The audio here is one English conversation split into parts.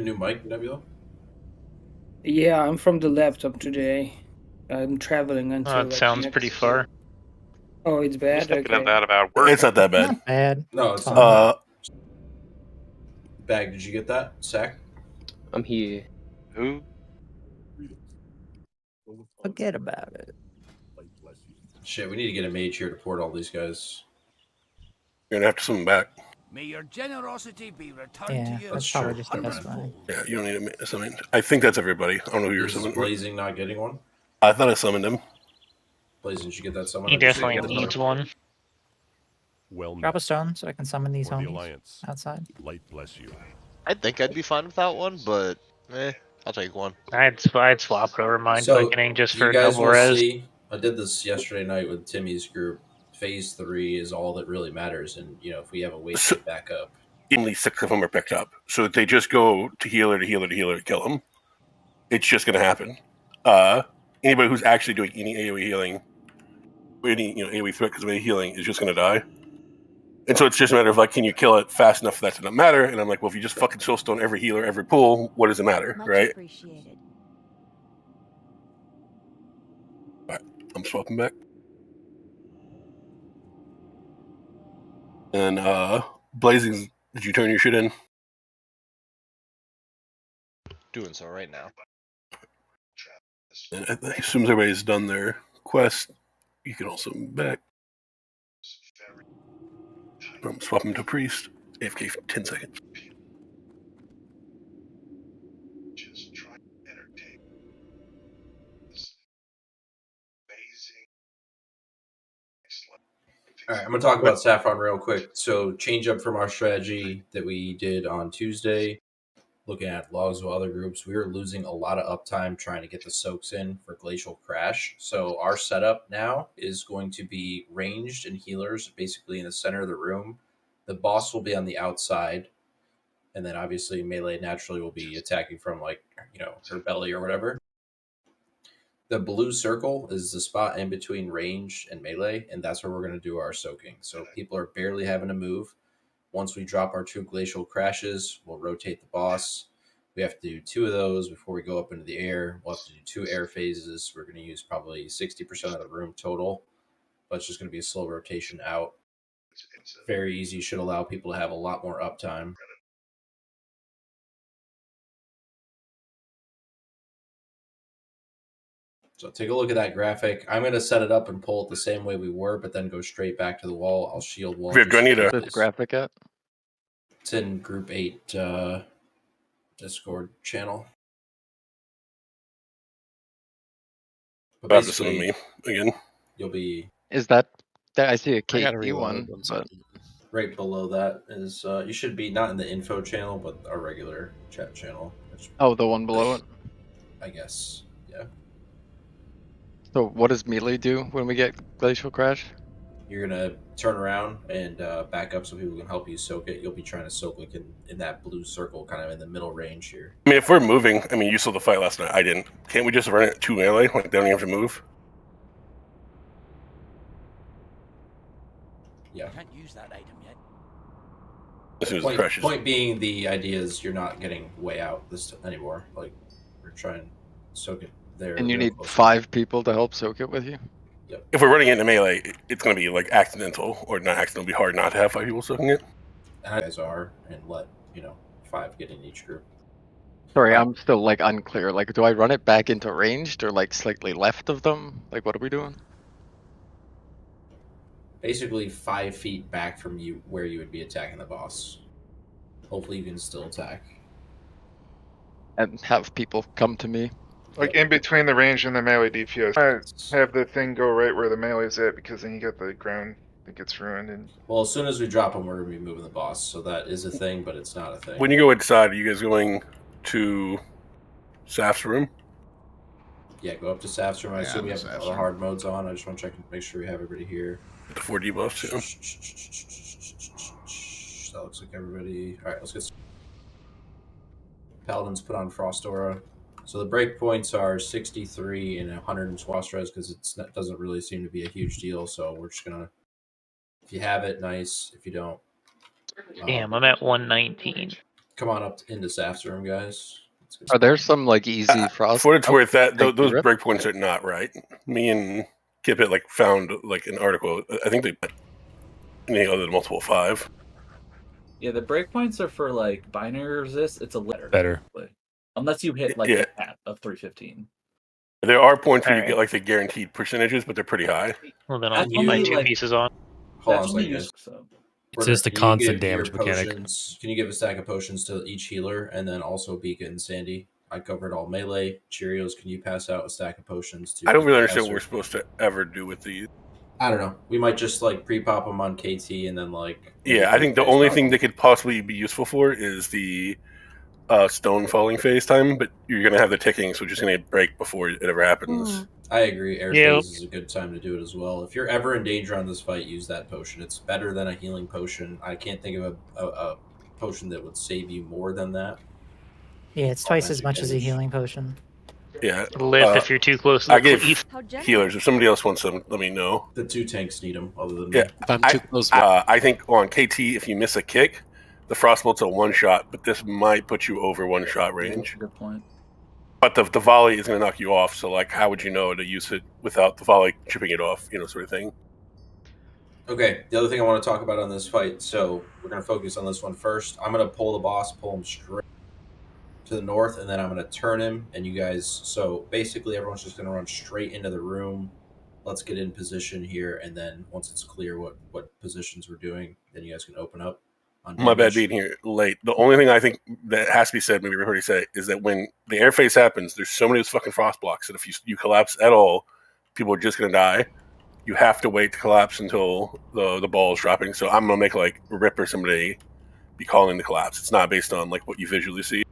new mic, Nebula? Yeah, I'm from the laptop today. I'm traveling until. It sounds pretty far. Oh, it's bad. Thinking Okay. of that about work. It's not that bad. Not bad. No, it's Fine. not. Bag, did you get that? Sack? I'm here. Who? Forget about it. Shit, we need to get a mage here to port all these guys. You're gonna have to summon back. May your generosity be returned Yeah, to you. that's probably just the best way. Yeah, you don't need to summon. I think that's everybody. I don't know who you're Is summoning. Blazing not getting one? I thought I summoned him. Blazing, did you get that summon? He definitely needs one. Well, Drop a stone so I can summon these for the homies Alliance. outside. Light bless you. I think I'd be fine without one, but I'll take one. I'd swap it over mine quickening just for you guys double will res. see. I did this yesterday night with Timmy's group. Phase 3 is all that really matters, and if we have a way to get back up. Only 6 of them are picked up, so if they just go to healer to healer to healer to kill them, it's just going to happen. Anybody who's actually doing any AoE healing, any AoE threat because of AoE healing is just going to die. And so it's just a matter of can you kill it fast enough for that to not matter? And I'm like, well, if you just fucking soulstone every healer, every pool, what does it matter, right? Appreciated. All right, I'm swapping back. And Blazing, did you turn your shit in? Doing so right now. And as soon as everybody's done their quest, you can also move back. I'm swapping to priest. AFK for 10 seconds. Just try to entertain this amazing. All right, I'm going to talk about Saffron real quick. So, change up from our strategy that we did on Tuesday, looking at logs of other groups. We were losing a lot of uptime trying to get the soaks in for Glacial Crash. So, our setup now is going to be ranged and healers basically in the center of the room. The boss will be on the outside, and then obviously melee naturally will be attacking from her belly or whatever. The blue circle is the spot in between range and melee, and that's where we're going to do our soaking. So people are barely having to move. Once we drop our 2 glacial crashes, we'll rotate the boss. We have to do 2 of those before we go up into the air. We'll have to do 2 air phases. We're going to use probably 60% of the room total, but it's just going to be a slow rotation out. Very easy, should allow people to have a lot more uptime. So take a look at that graphic. I'm going to set it up and pull it the same way we were, but then go straight back to the wall. I'll shield wall. Viv, do I need This graphic at? It's in Group 8 Discord channel. But About to summon me again. You'll be... Is that I see a KD one, but right below that is you should be not in the info channel, but our regular chat channel. oh, the one below it. I guess, yeah. So what does melee do when we get Glacial Crash? You're gonna turn around and back up so people can help you soak it. You'll be trying to soak in that blue circle, kind of in the middle range here. I mean, if we're moving, you saw the fight last night. I didn't. Can't we just run it 2 melee? They don't even have to move. Yeah. I can't use that item yet. As soon as it crashes. Point being, the idea is you're not getting way out this anymore. We're trying to soak it there. And you need 5 people to help soak it with you? Yep. If we're running into melee, it's going to be accidental or not accidental. It'll be hard not to have 5 people soaking it. And you guys are, and let 5 get in each group. Sorry, I'm still unclear. Do I run it back into ranged or slightly left of them? What are we doing? Basically 5 feet back from you where you would be attacking the boss. Hopefully you can still attack. And have people come to me? In between the range and the melee DPS. Have the thing go right where the melee's at, because then you get the ground that gets ruined. And well, as soon as we drop them, we're going to be moving the boss. So that is a thing, but it's not a thing. When you go inside, are you guys going to Saph's room? Yeah, go up to Saph's room. I assume we have all the hard modes on. I just want to check and make sure we have everybody here. The 4 debuffs, yeah. That looks like everybody. All right, let's get started. Paladins put on Frost Aura. So the breakpoints are 63 and 100 in Frost Res because it doesn't really seem to be a huge deal. So we're just going to, if you have it, nice. If you don't. Damn, I'm at 119. Come on up into Saph's room, guys. Are there some like easy frost? For what it's worth, that thank you, those Rip. breakpoints are not right. Me and Kippet like found like an article. I think they anything other than multiple 5. Yeah, the breakpoints are for like binary resist. It's a better. Better. Unless you hit like Yeah. the cap of 315. There are points where you Alright. get like the guaranteed percentages, but they're pretty high. Well, then I'll That's keep my only, 2 like- pieces on. Hold on a That's only second, guys. useful. So. It's just a Can you constant give your damage mechanic. potions- Can you give a stack of potions to each healer, and then also Beacon and Sandy? I covered all melee. Cheerios, can you pass out a stack of potions to? I don't really understand Professor? what we're supposed to ever do with these. I don't know. We might just like pre-pop them on KT and then like. Yeah, I think the only thing they could possibly be useful for is the stone falling phase time, but you're going to have the ticking, so it's just going to break before it ever happens. I agree. Air Yeah. phase is a good time to do it as well. If you're ever in danger on this fight, use that potion. It's better than a healing potion. I can't think of a potion that would save you more than that. Yeah, it's twice as Magic much as a damage. healing potion. Yeah. Lip if you're too close to I the gave cleave. healers. If somebody else wants them, let me know. The 2 tanks need them, other than Yeah. me. If I'm too close. I think on KT, if you miss a kick, the frostbolt's a 1-shot, but this might put you over 1-shot range. Good point. But the volley is going to knock you off, so like, how would you know to use it without the volley chipping it off, sort of thing? Okay, the other thing I want to talk about on this fight, so we're going to focus on this one first. I'm going to pull the boss, pull him straight to the north, and then I'm going to turn him, and you guys, so basically everyone's just going to run straight into the room. Let's get in position here, and then once it's clear what positions we're doing, then you guys can open up. On My bad damage. being here late. The only thing I think that has to be said, maybe we already said, is that when the air phase happens, there's so many of those fucking frost blocks that if you collapse at all, people are just going to die. You have to wait to collapse until the ball is dropping. So I'm going to make like Rip or somebody be calling the collapse. It's not based on like what you visually see.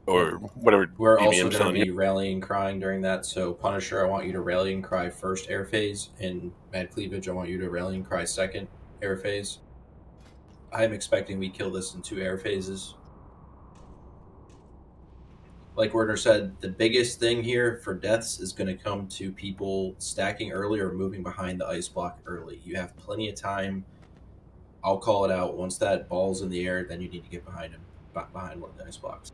Or whatever. We're also BBM's going to telling be you. rallying crying during that. So Punisher, I want you to rallying cry first air phase, and Mad Cleavage, I want you to rallying cry second air phase. I'm expecting we kill this in 2 air phases. Like Werner said, the biggest thing here for deaths is going to come to people stacking early or moving behind the ice block early. You have plenty of time. I'll call it out. Once that ball's in the air, then you need to get behind him, behind one of the ice blocks.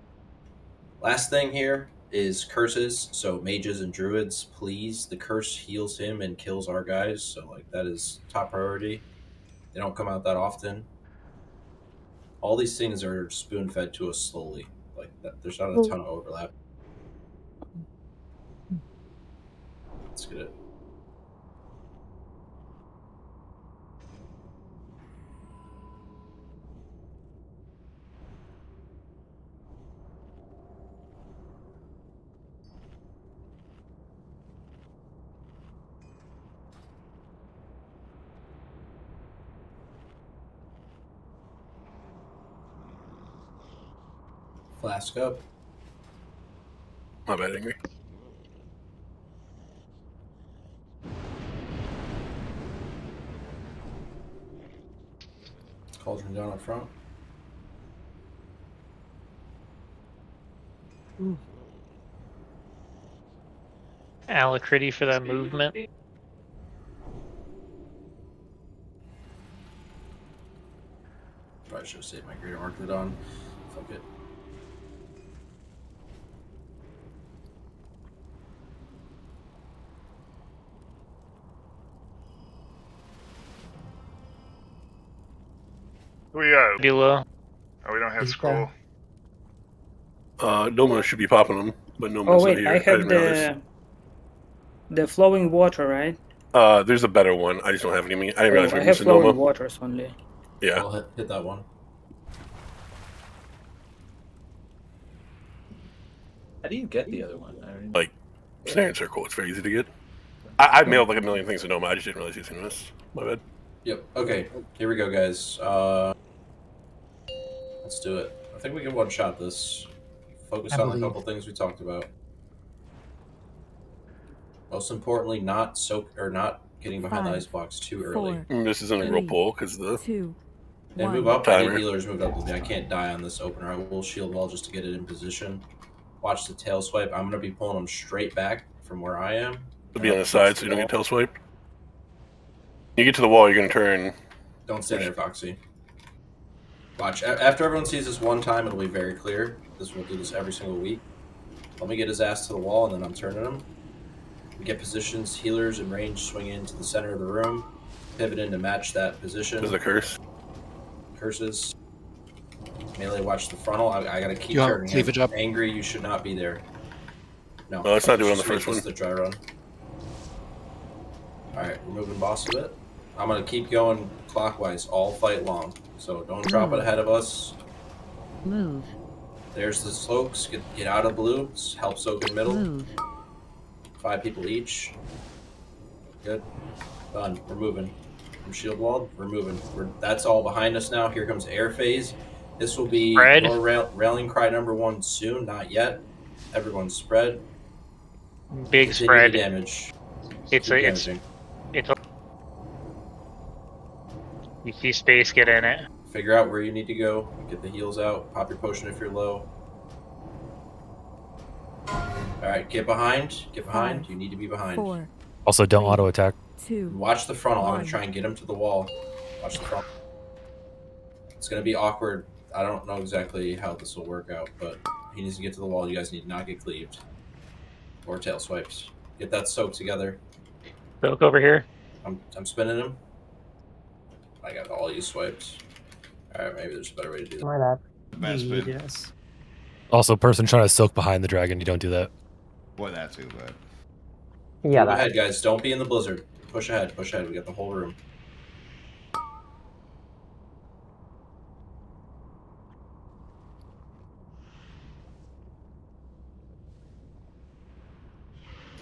Last thing here is curses. So mages and druids, please. The curse heals him and kills our guys. So like that is top priority. They don't come out that often. All these things are spoon-fed to us slowly. Like that, there's not a ton of overlap. Let's get it. Flask up. My bad, Angry. Cauldron down up front. Alacrity for that movement. Probably should have saved my greater Archdon. Fuck it. We Be low. oh, we don't have He's scroll. Noma should be popping them, but Noma's Oh not wait, here. I have didn't realize. the flowing water, right? There's a better one. I just don't have any. I didn't realize we I were have missing flowing Noma. waters only. Yeah. I'll hit that one. How do you get the other one? I mean, Like, snare and circle. It's very easy to get. I mailed like a million things to Noma. I just didn't realize he was in this. My bad. Yep. Okay. Here we go, guys. Let's do it. I think we can one-shot this. Focus I on a believe. couple things we talked about. Most importantly, not getting behind the ice box too early. This isn't a real pull because the 2, And 1. move up. I Timer. need healers move up with me. I can't die on this opener. I will shield wall just to get it in position. Watch the tail swipe. I'm going to be pulling them straight back from where I am. It'll be on the side so you don't get tail swipe. You get to the wall, you're gonna turn. Don't stand there, Foxy. Watch. After everyone sees this one time, it'll be very clear. We'll do this every single week. Let me get his ass to the wall, and then I'm turning him. We get positions, healers, and range swing into the center of the room. Pivot in to match that position. There's a curse. Curses. Melee, watch the frontal. I gotta keep You turning cleavage him. up. Angry, you should not be there. No. No, let's not do it on the Just wait, first one. this is the dry run. Alright, we're moving boss a bit. I'm gonna keep going clockwise all fight long. So don't drop it ahead of us. Move. There's the slopes. Get out of blue. Help soak in middle. Move. 5 people each. Good. Done. We're moving. From shield walled, we're moving. That's all behind us now. Here comes air phase. This will be rallying cry number 1 soon. Not yet. Everyone spread. Big Continue spread. the damage. It's Keep a damaging. You see space, get in it. Figure out where you need to go. Get the heals out. Pop your potion if you're low. Alright, get behind. Get behind. You need to be behind. 4, Also, don't auto attack. 2. Watch the frontal. I'm going 1. to try and get him to the wall. Watch the frontal. It's going to be awkward. I don't know exactly how this will work out, but he needs to get to the wall. You guys need to not get cleaved. Or tail swipes. Get that soak together. Soak over here. I'm spinning him. I got all you swipes. Alright, maybe there's a better way to do that. My bad. Best spin. Yes. Also, person trying to soak behind the dragon, you don't do that. Boy, that too, but Yeah, Move ahead, guys. Don't be in the blizzard. Push ahead. Push ahead. We got the whole room.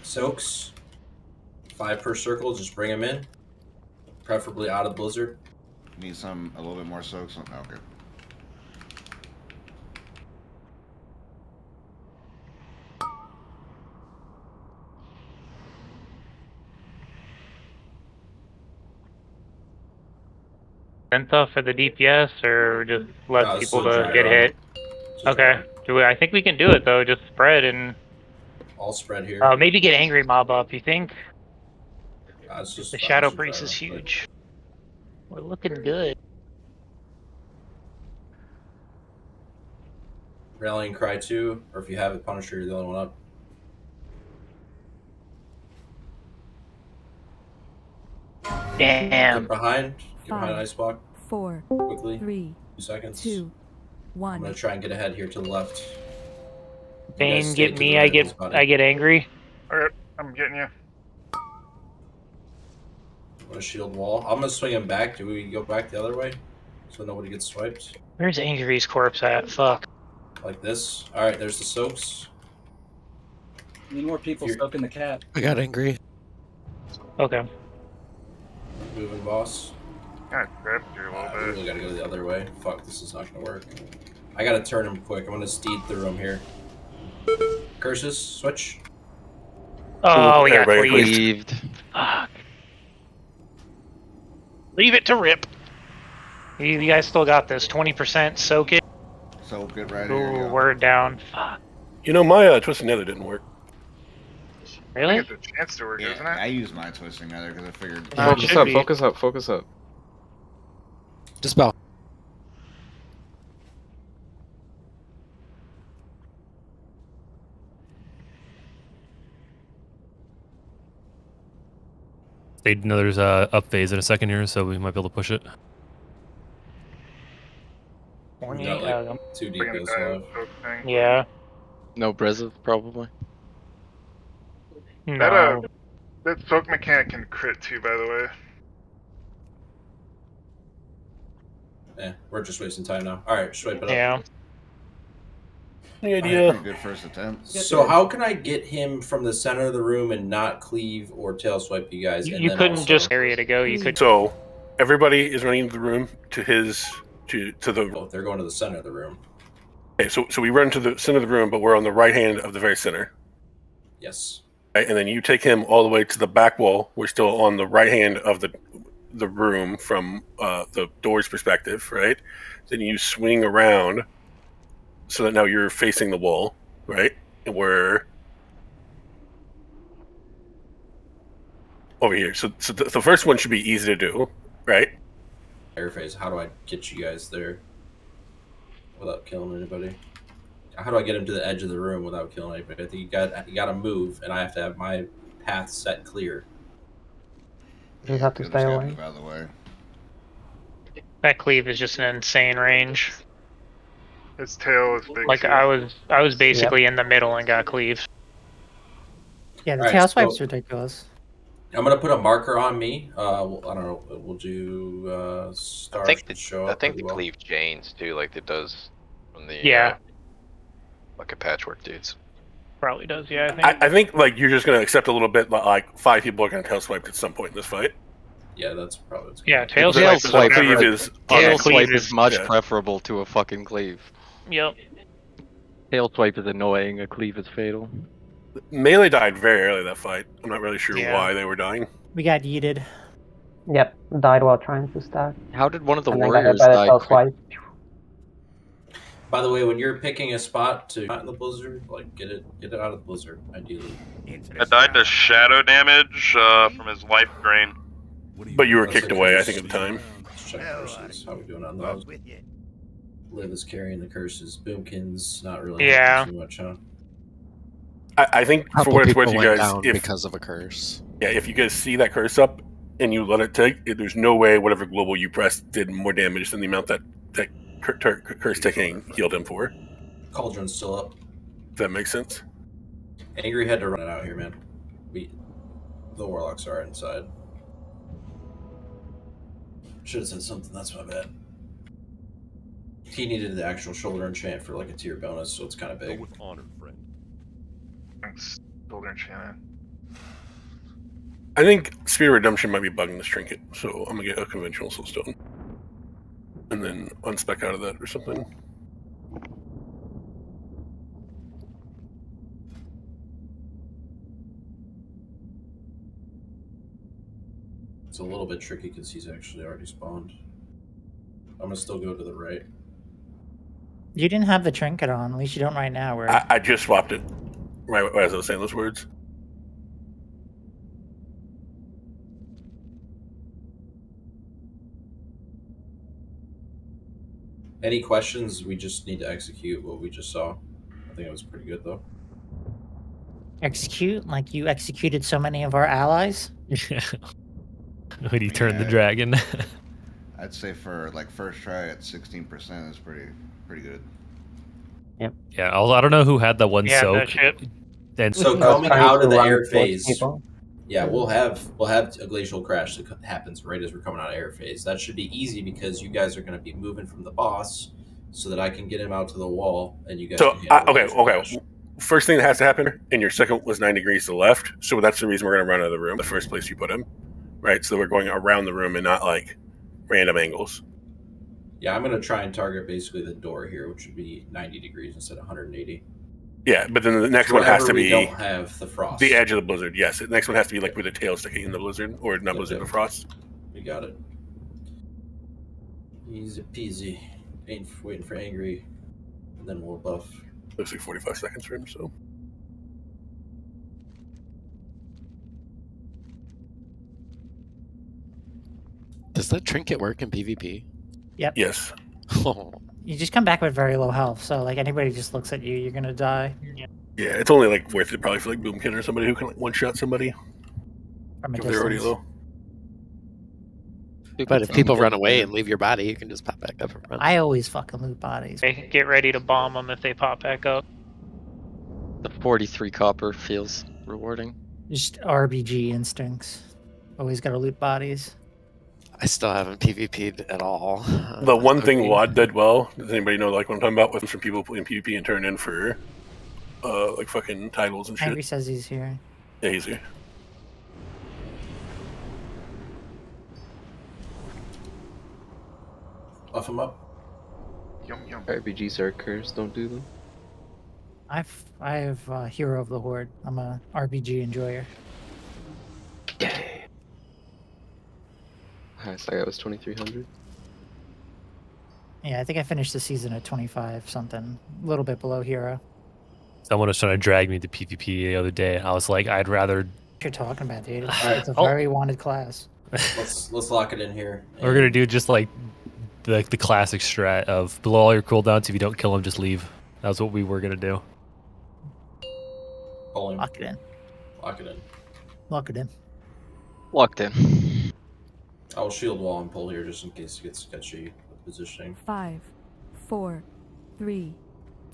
Soaks. 5 per circle. Just bring them in. Preferably out of the blizzard. need a little bit more soaks. Okay. Sensa for the DPS, or just less No, people still to dry get run. hit? Just Okay. I think we can do it though. Just spread and all spread here. maybe get angry mob up. You think? It's just The fine, Shadow just dry Priest is run, but- huge. We're looking good. Rallying Cry 2, or if you have it, Punisher, you're the only one up. Damn. Get behind. Get behind 5, Ice Block 4, quickly. 3, 2 seconds. 2, I'm 1. gonna try and get ahead here to the left. You guys Bane, stay get to me. the I right of his get. body. I get angry. Alright, I'm getting you. I'm gonna shield wall. I'm gonna swing him back. Do we go back the other way? So nobody gets swiped? Where's Angry's corpse at? Fuck. Like this. Alright, there's the soaks. Need more people Here. soaking the cat. I got angry. Okay. Moving boss. I grabbed you a I little bit. really gotta go the other way. Fuck, this is not gonna work. I gotta turn him quick. I'm gonna steed through him here. Curses, switch. Oh, we got everybody cleaved. Cleaved. Fuck. Leave it to rip. You guys still got this. 20% soak it. Soak it right here. Ooh, Yeah. word down. Fuck. You know, my Twisted Nether didn't work. I Really? think it's a chance to work, Yeah, isn't it? I used my twisting nether because I figured. It Focus should up, be. focus up, focus up. Dispel. They know there's a up phase in a second here, so we might be able to push it. We got like 2 Bringing decoys the left. soak thing. Yeah. No Brezza, probably. No. That soak mechanic can crit too, by the way. We're just wasting time now. Alright, swipe it up. Yeah. Any Pretty idea? good first attempt. So how can I get him from the center of the room and not cleave or tail swipe you guys? and You then couldn't also- just area to go. You could. So, everybody is running into the room to the. Oh, they're going to the center of the room. Okay, so we run to the center of the room, but we're on the right hand of the very center. Yes. Right, and then you take him all the way to the back wall. We're still on the right hand of the room from the door's perspective, right? Then you swing around so that now you're facing the wall, right? And we're over here. So the first one should be easy to do, right? Air phase. How do I get you guys there? without killing anybody. How do I get him to the edge of the room without killing anybody? I think you got to move, and I have to have my path set clear. You have to stay away. Move out of the way. That cleave is just an insane range. His tail is big. Like too. I was basically in the middle and got cleave. Yeah, the Alright, tail swipe's so- ridiculous. I'm gonna put a marker on me. I don't know. We'll do stars to show up. I think as the well. cleave chains too, like it does from the Yeah. like a patchwork dudes. Probably does, yeah. I think. I think like you're just gonna accept a little bit like 5 people are gonna tail swipe at some point in this fight. Yeah, that's probably. What's Yeah, tail Tail swipe is swipe whatever. cleave is Tail cleave swipe is- is much yeah. preferable to a fucking cleave. Yep. Tail swipe is annoying, a cleave is fatal. Melee died very early that fight. I'm not really sure Yeah. why they were dying. We got yeeted. Yep, died while trying to stack. How did one of the And then got hit warriors by the die tail quick? swipe. By the way, when you're picking a spot to not in the blizzard, like get it out of the blizzard, ideally. I died to shadow damage from his life drain. But you were That's kicked the away, I curse. think, at the time. Let's check curses. How we doing on those? Liv is carrying the curses. Boomkins not really Yeah. too much, huh? I think for Couple what it's people worth, you went guys, down if because of a curse. yeah, if you guys see that curse up and you let it take, there's no way whatever global you pressed did more damage than the amount that curse taking healed him for. Cauldron's still up. If that makes sense. Angry had to run it out here, man. The warlocks are inside. Should have said something. That's my bad. He needed the actual shoulder enchant for like a tier bonus, so it's kind of big. Thanks, Golden Enchanted. I think Spear Redemption might be bugging this trinket, so I'm gonna get a conventional soulstone. And then unspec out of that or something. It's a little bit tricky because he's actually already spawned. I'm gonna still go to the right. You didn't have the trinket on. At least you don't right now. Where I just swapped it right as I was saying those words. Any questions? We just need to execute what we just saw. I think it was pretty good though. execute like you executed so many of our allies. When you turn the Yeah. dragon. I'd say for like first try at 16% is pretty good. Yeah, although I don't know who had that one Yeah, soak. that shit. And So I was coming trying out to of the run air towards phase, people. yeah, we'll have a glacial crash that happens right as we're coming out of air phase. That should be easy because you guys are going to be moving from the boss, so that I can get him out to the wall and you guys. So can handle the glacial okay. crash. First thing that has to happen, and your second was 9 degrees to the left, so that's the reason we're going to run out of the room. The first place you put him, right? So we're going around the room and not like random angles. Yeah, I'm going to try and target basically the door here, which would be 90 degrees instead of 180. Yeah, but then the next one has to Whenever we be don't have the frost. the edge of the blizzard. Yes, the next one has to be like with the tail sticking in the blizzard, or not blizzard, the frost. We got it. Easy peasy. Ain't waiting for angry, and then we'll buff. Looks like 45 seconds for him. So Does that trinket work in PvP? Yep. yes, Oh, You just come back with very low health, so like anybody just looks at you, you're gonna die. yeah, it's only like worth it probably for like Boomkin or somebody who can like one shot somebody From a if they're already distance. low. but if people run away and leave your body, you can just pop back up and run. I always fucking loot bodies. They get ready to bomb them if they pop back up. The 43 copper feels rewarding. Just RBG instincts. Always gotta loot bodies. I still haven't PvP'd at all. The one thing Okay. WAD did well, does anybody know like what I'm talking about? Was from people playing PvP and turned in for like fucking titles and shit. Angry says he's here. Yeah, he's here. Buff him up. Yum yum. RPGs are cursed, don't do them. I have Hero of the Horde. I'm a RPG enjoyer. Highest I got was 2300. Yeah, I think I finished the season at 25 something, a little bit below Hero. Someone was trying to drag me to PvP the other day. I was like, I'd rather. What you're talking about, dude? It's a Oh. very wanted class. Let's lock it in here. We're gonna do just like the classic strat of below all your cooldowns. If you don't kill him, just leave. That was what we were gonna do. Pull him. Lock it in. Lock it in. Lock it in. Locked in. I'll shield wall and pull here just in case it gets sketchy with positioning. 5, 4, 3,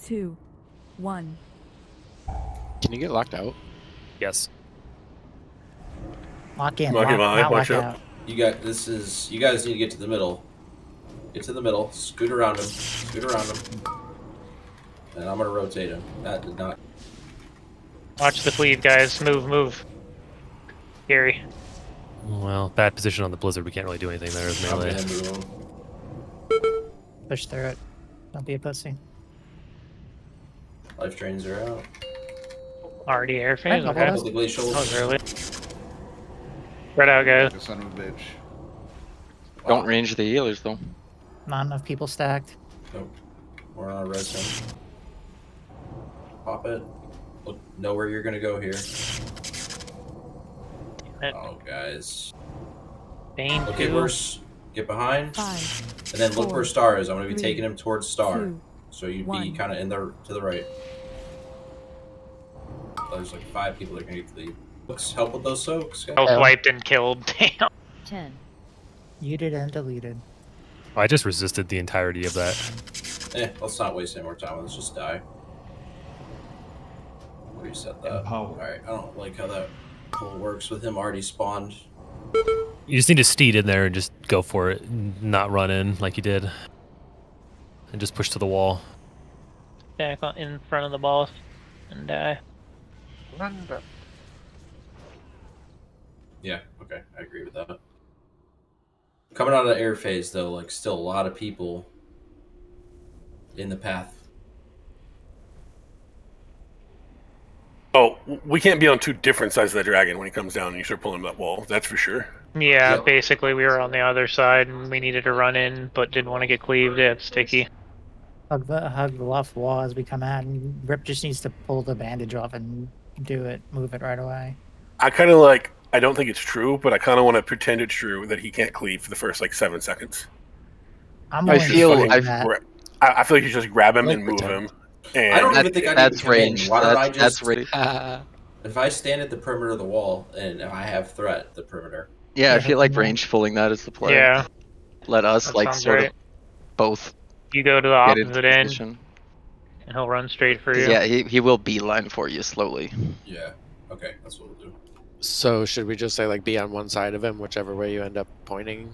2, 1. Can you get locked out? Yes. Lock in. Lock him lock, out, not watch lock out. out. You guys need to get to the middle. Get to the middle. Scoot around him. Scoot around him. And I'm gonna rotate him. That did not. Watch the cleave, guys. Move, move. Gary. Well, bad position on the blizzard. We can't really do anything there with I'm melee. gonna move him. Push through it. Don't be a pussy. Life drains are out. Already air phase? Right, Okay. double The glacial. That was early. Spread out, guys. The son of a bitch. Don't range the healers though. Not enough people stacked. Nope. We're on a res him. Pop it. Look, know where you're gonna go here. Oh, guys. Bane Okay, 2. worse. Get behind. 5, And then look where 4, Star is. I'm gonna be 3, taking him towards Star. 2, So you'd be 1. kind of to the right. There's like 5 people that are gonna get cleave. Looks help with those soaks, guys. Self wiped and killed. Damn. 10. Muted and deleted. I just resisted the entirety of that. Let's not waste any more time. Let's just die. Reset that. Alright, I don't like how that pull works with him already spawned. You just need to steed in there and just go for it, not run in like you did, and just push to the wall. Back in front of the boss and die. Yeah, okay, I agree with that. Coming out of air phase though, like still a lot of people in the path. Oh, we can't be on 2 different sides of the dragon when he comes down and you start pulling that wall. That's for sure. Yeah, Yep. basically we were on the other side and we needed to run in, but didn't want to get cleaved. Yeah, it's sticky. Hug the left wall as we come out, and Rip just needs to pull the bandage off and do it. Move it right away. I kind of like, I don't think it's true, but I kind of want to pretend it's true that he can't cleave for the first like 7 seconds. I'm I willing feel- to do I- that. I feel like you just grab him Like and move pretend. him. And I don't even think I need That's to come in. range. Why don't I That's just, range. if I stand at the perimeter of the wall and if I have threat at the perimeter. Yeah, I feel like range pulling that is the play. Yeah, Let us that like sounds sort right. of both You go to the get into opposite end position. and he'll run straight for you. Yeah, he will beeline for you slowly. Yeah. Okay, that's what we'll do. So should we just say like be on one side of him, whichever way you end up pointing?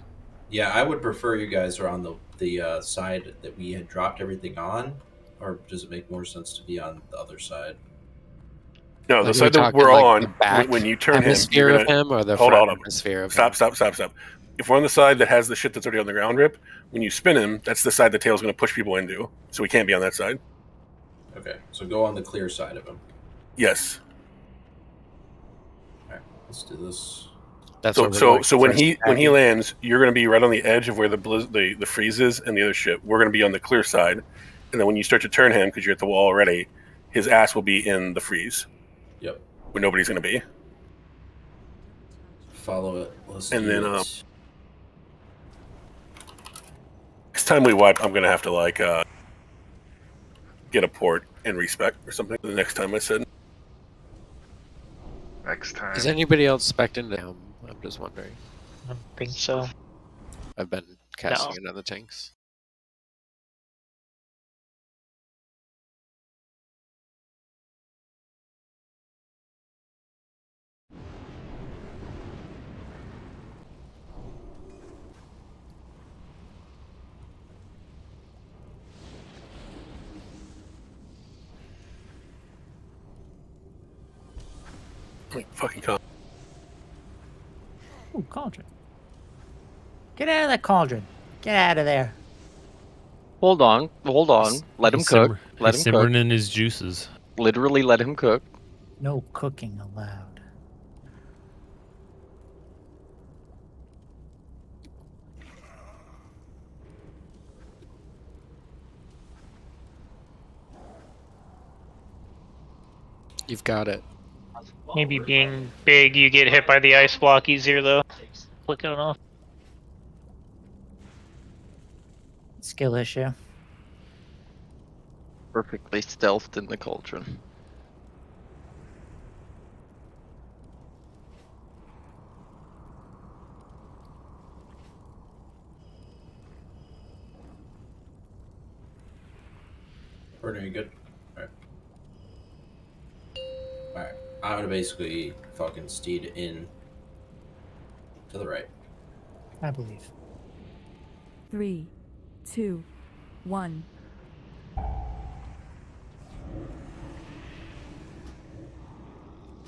Yeah, I would prefer you guys are on the side that we had dropped everything on, or does it make more sense to be on the other side? No, Like, the are side we that we're talking, all like, the on, back when you turn him, hemisphere you're of gonna, him or the hold front on. hemisphere of Stop, him? stop. If we're on the side that has the shit that's already on the ground, Rip, when you spin him, that's the side the tail's going to push people into. So we can't be on that side. Okay, so go on the clear side of him. Yes. Alright, let's do this. That's So what we're going so when first he attacking. lands, you're going to be right on the edge of where the freeze is and the other ship. We're going to be on the clear side, and then when you start to turn him because you're at the wall already, his ass will be in the freeze. Yep. Where nobody's going to be. Follow it. Let's And do then, it. Next time we wipe, I'm going to have to like get a port and respec or something. The next time I said. Next time. Is anybody else spec'd into him? I'm just wondering. I don't think so. I've been casting it on the tanks. Fucking come. Ooh, cauldron. Get out of that cauldron. Get out of there. Hold on. Let him cook. Let him simmering cook. in his juices. Literally let him cook. No cooking allowed. You've got it. Maybe being big, you get hit by the ice block easier though. Flicking it off. Skill issue. Perfectly stealthed in the cauldron. Are you good? Alright. Alright. I'm gonna basically fucking steed in to the right. I believe. 3, 2, 1.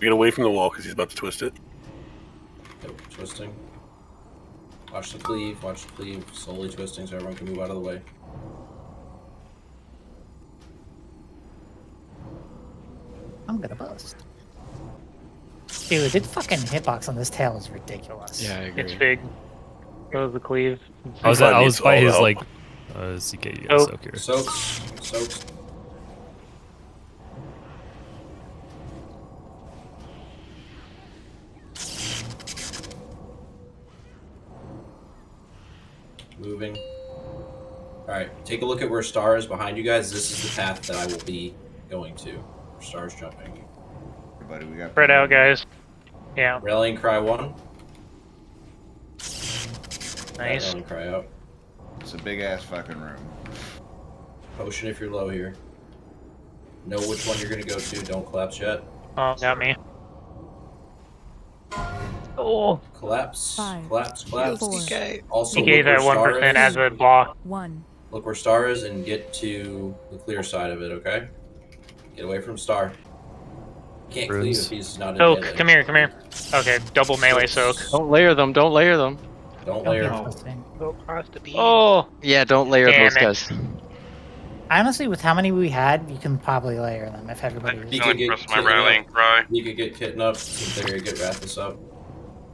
Get away from the wall because he's about to twist it. Yep, twisting. Watch the cleave, slowly twisting so everyone can move out of the way. I'm gonna bust. Dude, the fucking hitbox on this tail is ridiculous. Yeah, I agree. It's big. Goes the cleave. I was by his like. CK, you got soak here. Soaks. Moving. Alright, take a look at where Star is behind you guys. This is the path that I will be going to. Star's jumping. Everybody, we got Spread out, guys. Yeah. Rallying cry 1. Nice. Rallying cry out. It's a big ass fucking room. Potion if you're low here. Know which one you're gonna go to. Don't collapse yet. Oh, got me. Oh. Collapse. 5, Collapse. 4, Also, He gave that 1% as a block. 1. Look where Star is and get to the clear side of it, okay? Get away from Star. Can't cleave if he's not in Soak, melee. come here. Okay, double melee soak. Don't layer them. Don't layer them. Don't layer. Go across the beam. Oh. Yeah, don't layer Damn those it. guys. Honestly, with how many we had, you can probably layer them if everybody was. You could get press my rallying cry. You could get Kitten up. There, get Rathus up.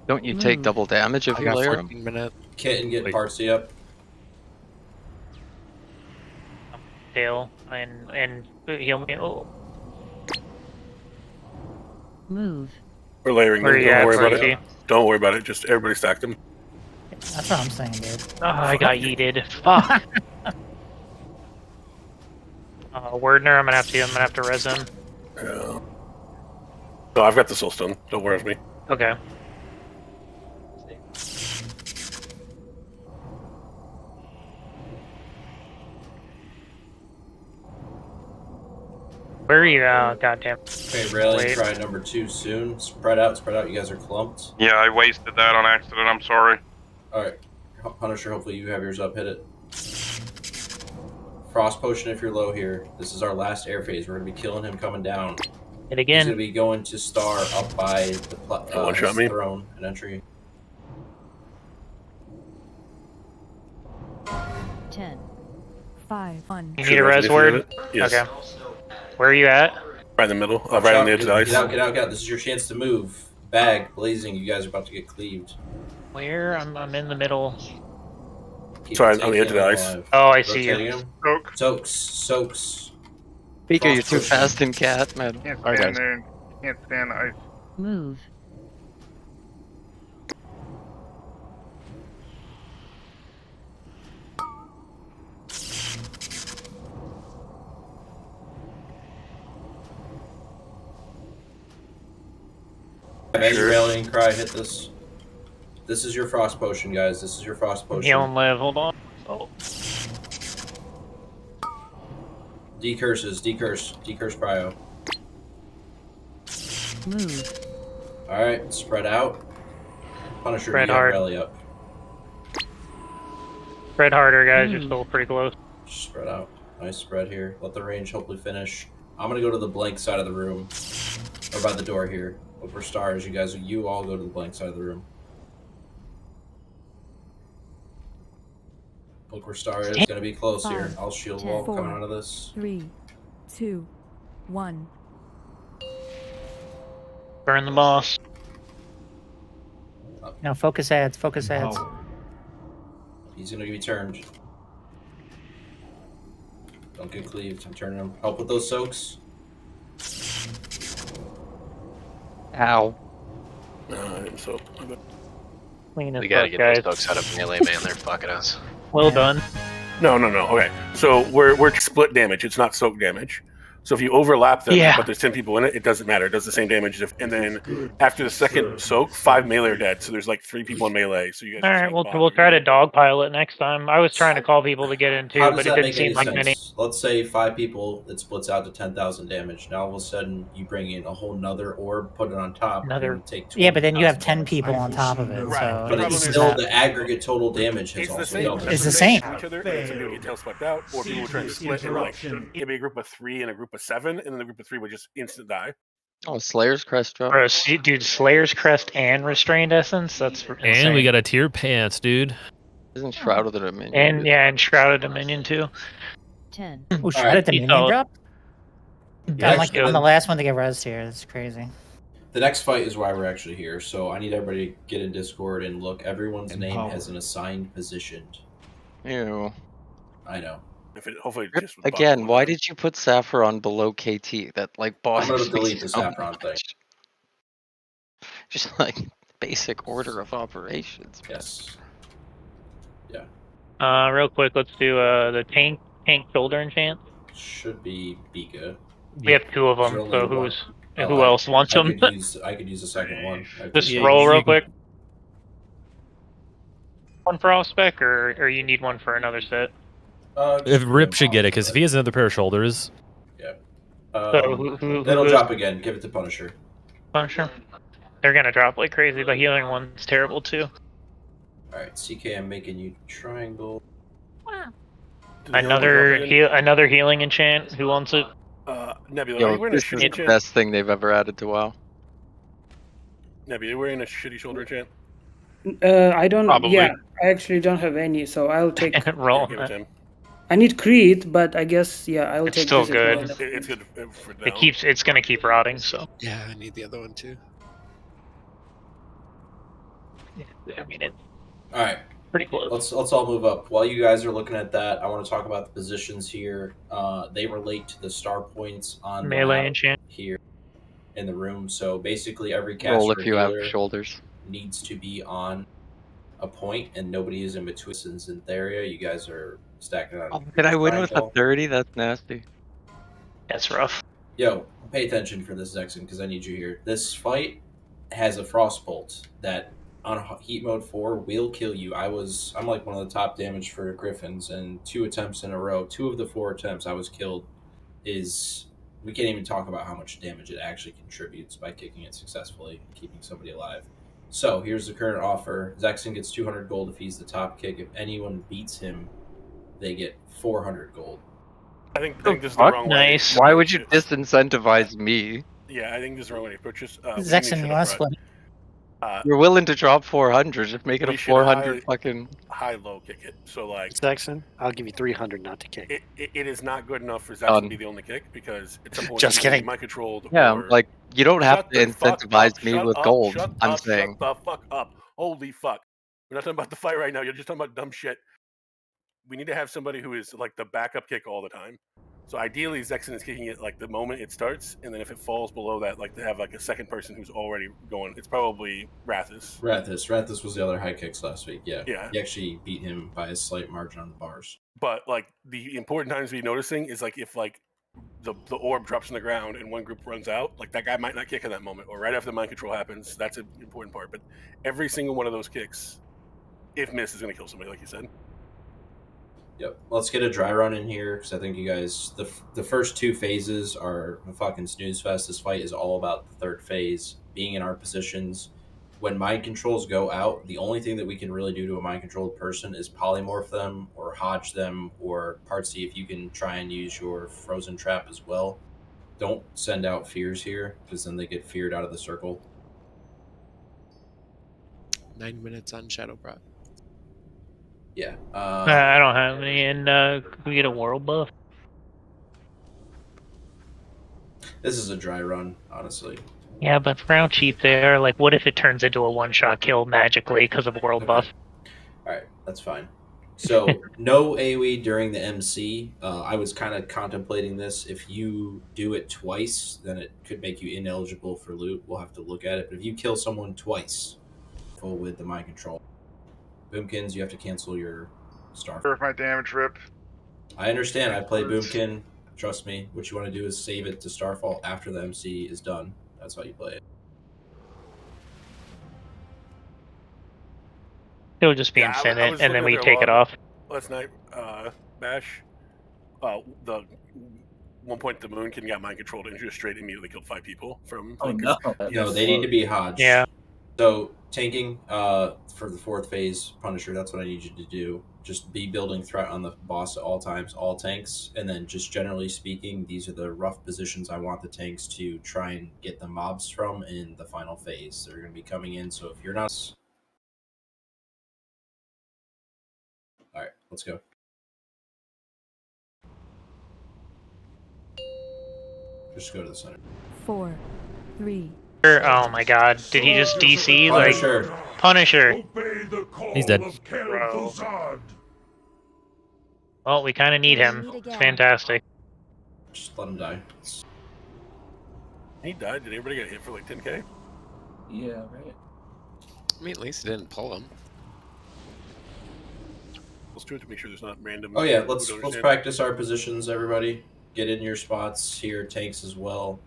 Don't you take double damage if I you got layer 14 them? minutes. Kitten, get Partsy up. Tail and heal me. Oh. Move. We're layering Where them. you Don't at, worry about Party? it. Don't worry about it. Just everybody stack them. That's what I'm saying, dude. Oh, I got yeeted. Fuck. Wordner, I'm gonna have to res him. Yeah. No, I've got the soul stone. Don't worry with me. Okay. Where are you? Oh, goddamn. Okay, rallying cry number 2 soon. Spread out. You guys are clumped. Yeah, I wasted that on accident. I'm sorry. Alright. Punisher, hopefully you have yours up. Hit it. Frost potion if you're low here. This is our last air phase. We're going to be killing him coming down. Hit He's again. going to be going to Star up by the one-shot me. throne and entry. 10, 5, 1. You need a res word? Yes. Okay. Where are you at? Right in the middle. Right on the edge of the ice. Get out. This is your chance to move. Bag, blazing. You guys are about to get cleaved. Where? I'm in the middle. Keep Sorry, on the edge of the him ice. alive. Oh, I see you. Rotating him. Soaks. Pika, you're Frost too potion. fast in cat, man. Can't Alright, stand guys. there. And can't stand the ice. Move. As your rallying cry, hit this. This is your frost potion, guys. This is your frost potion. Heal and live. Hold on. Oh. Decurse cryo. Move. Alright, spread out. Punisher, Spread you have hard. rally up. Spread harder, guys. You're still pretty close. Spread out. Nice spread here. Let the range hopefully finish. I'm gonna go to the blank side of the room. Or by the door here. Look for stars. You all go to the blank side of the room. Look where Star is. Gonna be close here. 5, I'll shield 10, wall 4, coming out of this. 3, 2, 1. Burn the boss. No, focus ads. Focus ads. He's gonna be turned. Don't get cleaved. I'm turning him. Help with those soaks. Ow. So. Clean as We gotta fuck, get guys. those dogs out of melee, man. They're fucking us. Well done. No. Okay, so we're split damage. It's not soak damage. So if you overlap them, Yeah. but there's 10 people in it, it doesn't matter. It does the same damage. And then after the second soak, 5 melee are dead. So there's like 3 people in melee. So you guys. All right, we'll try to dogpile it next time. I was trying to call people to get in too, How does but it that didn't make seem any like sense? many. Let's say 5 people, it splits out to 10,000 damage. Now all of a sudden you bring in a whole nother orb, put it on top, and take 20,000 Yeah, but then you have 10 damage. people on top of it. So But it it's eases still out. the aggregate total damage has It's the also same. doubled. It's the same. Each other, and some people get tail swept out, or people would try to split and like it'd be a group of 3 and a group of 7, and then the group of 3 would just instant die. Oh, Slayer's Crest drop. Bro, dude, Slayer's Crest and Restrained Essence. That's insane. And we got a tier pants, dude. Isn't Shrouded the Dominion? And yeah, and Shrouded Dominion too. 10. Oh, Shrouded Dominion drop? Yeah, I'm like I'm the last one to get rezzed here. That's crazy. The next fight is why we're actually here. So I need everybody to get in Discord and look. Everyone's name has an assigned position. Ew. I know. If it hopefully just Again, why did you put Saffron below KT? That like boss. I'm gonna delete the Saffron thing. Just like basic order of operations. Yes. Real quick, let's do the tank shoulder enchant. Should be Bika. We have 2 of them, There's so only who else wants them? I could use a second one. Just roll real quick. One for all spec, or you need one for another set? If Rip should get it, because if he has another pair of shoulders. Yeah. So It'll drop again. Give it to Punisher. Punisher. They're gonna drop like crazy. The healing one's terrible too. Alright, CK, I'm making you triangle. Another healing enchant. Who wants it? Nebula, are you wearing a This is shitty the enchant? best thing they've ever added to WoW. Nebula, are you wearing a shitty shoulder enchant? I don't. Probably. Yeah, I actually don't have any, so I'll take. Roll. Give it to him. I need Creed, but I guess I'll It's take. still this as good. well. It's good for now. It's gonna keep rotting. So Yeah, I need the other one too. I mean it. All right, pretty close. Let's all move up. While you guys are looking at that, I want to talk about the positions here. They relate to the star points on the Melee map enchant here in the room. So basically, every Roll caster if you have healer shoulders. needs to be on a point, and nobody is in between. Since in Theria, you guys are stacking on. Did I win with a triangle. 30? That's nasty. That's rough. Yo, pay attention for this, Zexon, because I need you here. This fight has a frostbolt that on heat mode 4 will kill you. I'm like one of the top damage for Griffins, and 2 attempts in a row, 2 of the 4 attempts I was killed we can't even talk about how much damage it actually contributes by kicking it successfully and keeping somebody alive. So here's the current offer. Zexon gets 200 gold if he's the top kick. If anyone beats him, they get 400 gold. I think this is the wrong way. Nice. Why would you disincentivize me? Yeah, I think this is the wrong way to purchase. Zexon, you want to split? You're willing to drop 400, just make it a 400 fucking... High-low kick it. So, like... Saxon, I'll give you 300 not to kick. It is not good enough for Zexon Done. to be the only kick, because at some point... Just he's gonna be kidding. mind-controlled. Yeah, or... like, you don't have Shut to the fuck incentivize up, me shut with up, gold, shut I'm up, saying. Shut the fuck up. Holy fuck. We're not talking about the fight right now. You're just talking about dumb shit. We need to have somebody who is, like, the backup kick all the time. So ideally, Zexon is kicking it, like, the moment it starts, and then if it falls below that, like, to have, like, a second person who's already going. It's probably Rathus. Rathus was the other high kicks last week, yeah. Yeah. You actually beat him by a slight margin on the bars. But, like, the important times to be noticing is, like, if, like, the orb drops on the ground and one group runs out, like, that guy might not kick in that moment, or right after the mind control happens. That's an important part. But every single one of those kicks, if missed, is going to kill somebody, like you said. Yep. Let's get a dry run in here, because I think you guys... The first 2 phases are a fucking snooze fest. This fight is all about the third phase, being in our positions. When mind controls go out, the only thing that we can really do to a mind-controlled person is polymorph them, or hodge them, or Partsy, if you can try and use your frozen trap as well. Don't send out fears here, because then they get feared out of the circle. 9 minutes on Shadow Prot. Yeah. I don't have any, and can we get a world buff? This is a dry run, honestly. Yeah, but for how cheap they are, like, what if it turns into a one-shot kill magically because of world buff? Alright, that's fine. So, no AoE during the MC. I was kind of contemplating this. If you do it twice, then it could make you ineligible for loot. We'll have to look at it. But if you kill someone twice, full with the mind control, Boomkins, you have to cancel your Starfall. Or if my damage rip. I understand. I play Boomkin. Trust me. What you want to do is save it to Starfall after the MC is done. That's how you play it. It'll just be Yeah, I infinite, was and then looking we at their take it log off. last night. Bash. The one point the Moonkin got mind controlled and just straight immediately killed 5 people from. Oh, like, no. No, they need to be hodged. Yeah. So tanking for the 4th phase Punisher, that's what I need you to do. Just be building threat on the boss at all times, all tanks, and then just generally speaking, these are the rough positions I want the tanks to try and get the mobs from in the final phase. They're going to be coming in, so if you're not... Alright, let's go. Just go to the center. 4, 3. Oh my god, did he just DC? Punisher. Like, Punisher. He's dead. Well, we kind of need him. It's fantastic. Just let him die. He died. Did everybody get hit for like 10k? Yeah, right. I mean, at least it didn't pull him. Let's do it to make sure there's not random. Oh yeah, let's practice our positions, everybody. Get in your spots here, tanks as well.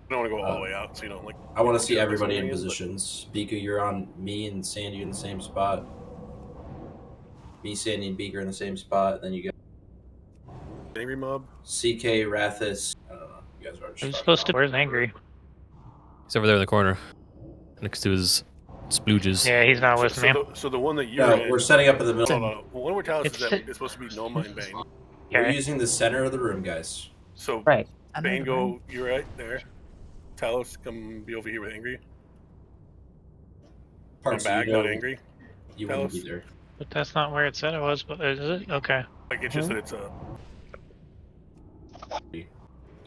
I don't want to go all the way out, so you don't like. I want to see everybody in but- positions. Bika, you're on me and Sandy in the same spot. Me, Sandy, and Beaker in the same spot. Then you got Angry Mob. CK, Rathis. I don't know. You guys are just. I'm supposed to. Where's Angry? He's over there in the corner, next to his splooges. Yeah, he's not with me. So the one that you're No, in, we're setting up in the middle. No. One we're telling us is that It's- it's supposed to be no mind Bane. We're using the center of the room, guys. So Right. Bane, go. You're right there. Talos, come be over here with Angry. Come Parts back, you know, not Angry. You wouldn't be there. But that's not where it said it was, but is it? Okay. Like it's just that it's a.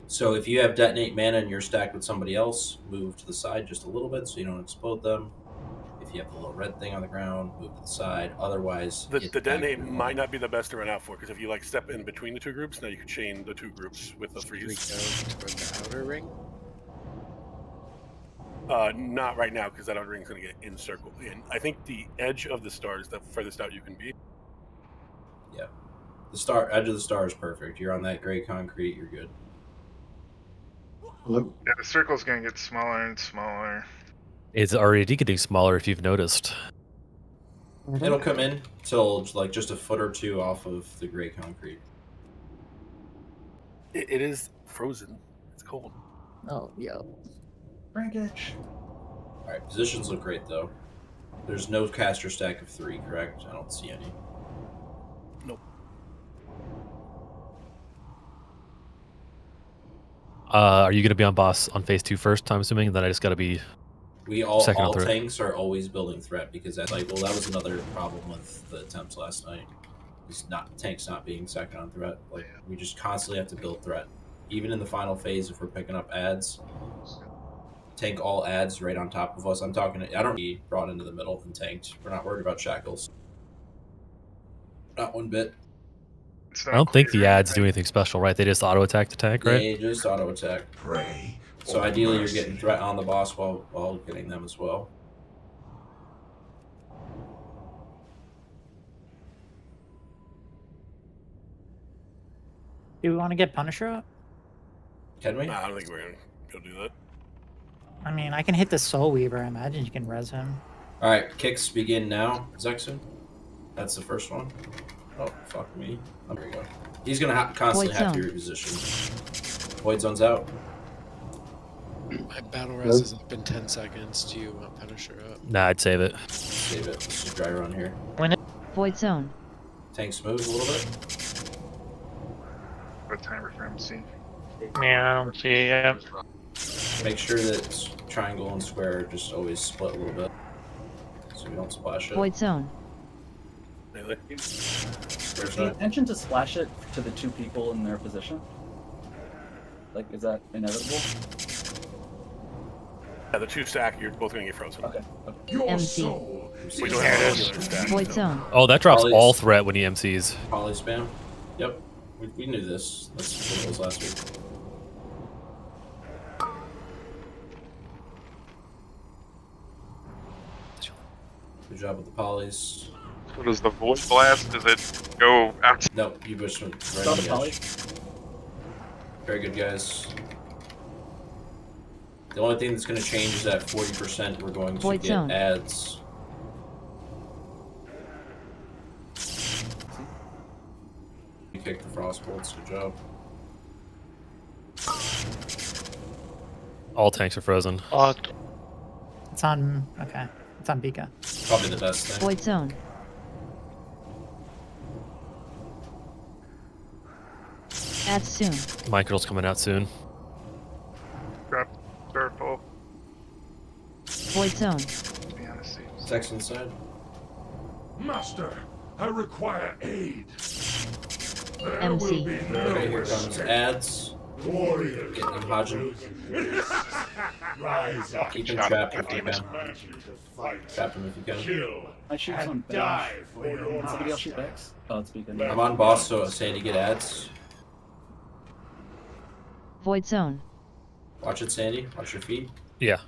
So if you have detonate mana and you're stacked with somebody else, move to the side just a little bit so you don't explode them. If you have the little red thing on the ground, move to the side. Otherwise, The get back detonate to your might not be the best to run out for because if you like step in between the 2 groups, now you can chain the 2 groups with the Should we freeze. go toward the outer ring? Not right now because that outer ring's gonna get encircled in. I think the edge of the star is the furthest out you can be. Yeah. Edge of the star is perfect. You're on that gray concrete, you're good. Yeah, the circle's gonna get smaller and smaller. It's already getting smaller if you've noticed. It'll come in till like just a foot or 2 off of the gray concrete. It is frozen. It's cold. Oh, yo. Breakage. Alright, positions look great though. There's no caster stack of 3, correct? I don't see any. Nope. Are you going to be on boss on phase 2 first, I'm assuming? Then I just got to be All second on threat. tanks are always building threat because that's like, well, that was another problem with the attempts last night. Is tanks not being second on threat. Like we just constantly have to build threat. Even in the final phase, if we're picking up ads, tank all ads right on top of us. I'm talking. I don't need brought into the middle and tanked. We're not worried about shackles. Not one bit. I don't think the ads do anything special, right? They just auto attack the tank, right? Yeah, just auto attack. So ideally, you're getting threat on the boss while getting them as well. Do we want to get Punisher up? Can we? Nah, I don't think we're gonna go do that. I mean, I can hit the Soul Weaver. I imagine you can res him. All right, kicks begin now. Zexu. That's the first one. Oh, fuck me. Oh, there we go. He's going to constantly have to reposition. Void Zone's out. My battle res is up in 10 seconds. Do you want Punisher up? Nah, I'd save it. Save it. Let's just dry run here. Void Zone. Tank smooth a little bit. What timer for MC? Yeah, I don't see it yet. Make sure that triangle and square just always split a little bit. So we don't splash it. Void Zone. Really? Is the intention to splash it to the 2 people in their position? Like, is that inevitable? Yeah, the 2 stack, you're both gonna get frozen. Okay. MC. We don't have any other stack. Void Zone. Oh, that drops all threat when he MCs. Poly spam. Yep. We knew this. That's what it was last week. Good job with the polys. So does the void blast? Does it go out? No, you pushed him right Drop on the the poly. edge. Very good, guys. The only thing that's going to change is that 40% we're going to Void get zone. ads. You kicked the frost bolts. Good job. All tanks are frozen. It's on. Okay. It's on Bika. Probably the best thing. Void zone. Ads soon. Mind control's coming out soon. Grab purple. Void zone. Be on the safe side. Text inside. Master, I require aid. There MC. will be no Okay, here comes ads. warriors. Get them hodging. Rise up. Keep him trapped if you can. Fight. Trap him if you can. Kill. I shoot And some die for your Somebody else master. shoot Vex? Oh, it's Beacon. I'm on boss, so Sandy, get ads. Void zone. Watch it, Sandy. Watch your feet. Yeah.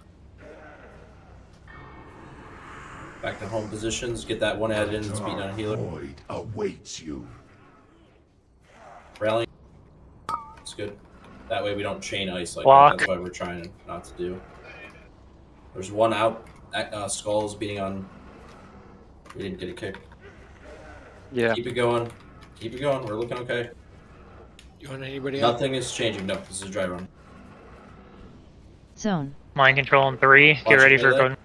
Back to home positions. Get that one ad in that's beating on a healer. Void awaits you. Rallying. It's good. That way we don't chain ice like Block. that. That's why we're trying not to do. There's one out. Skull's beating on. We didn't get a kick. Yeah. Keep it going. Keep it going. We're looking okay. You want anybody else? Nothing is changing. No, this is a dry run. Zone. Mind control in 3. Get Watch ready it, for melee. going.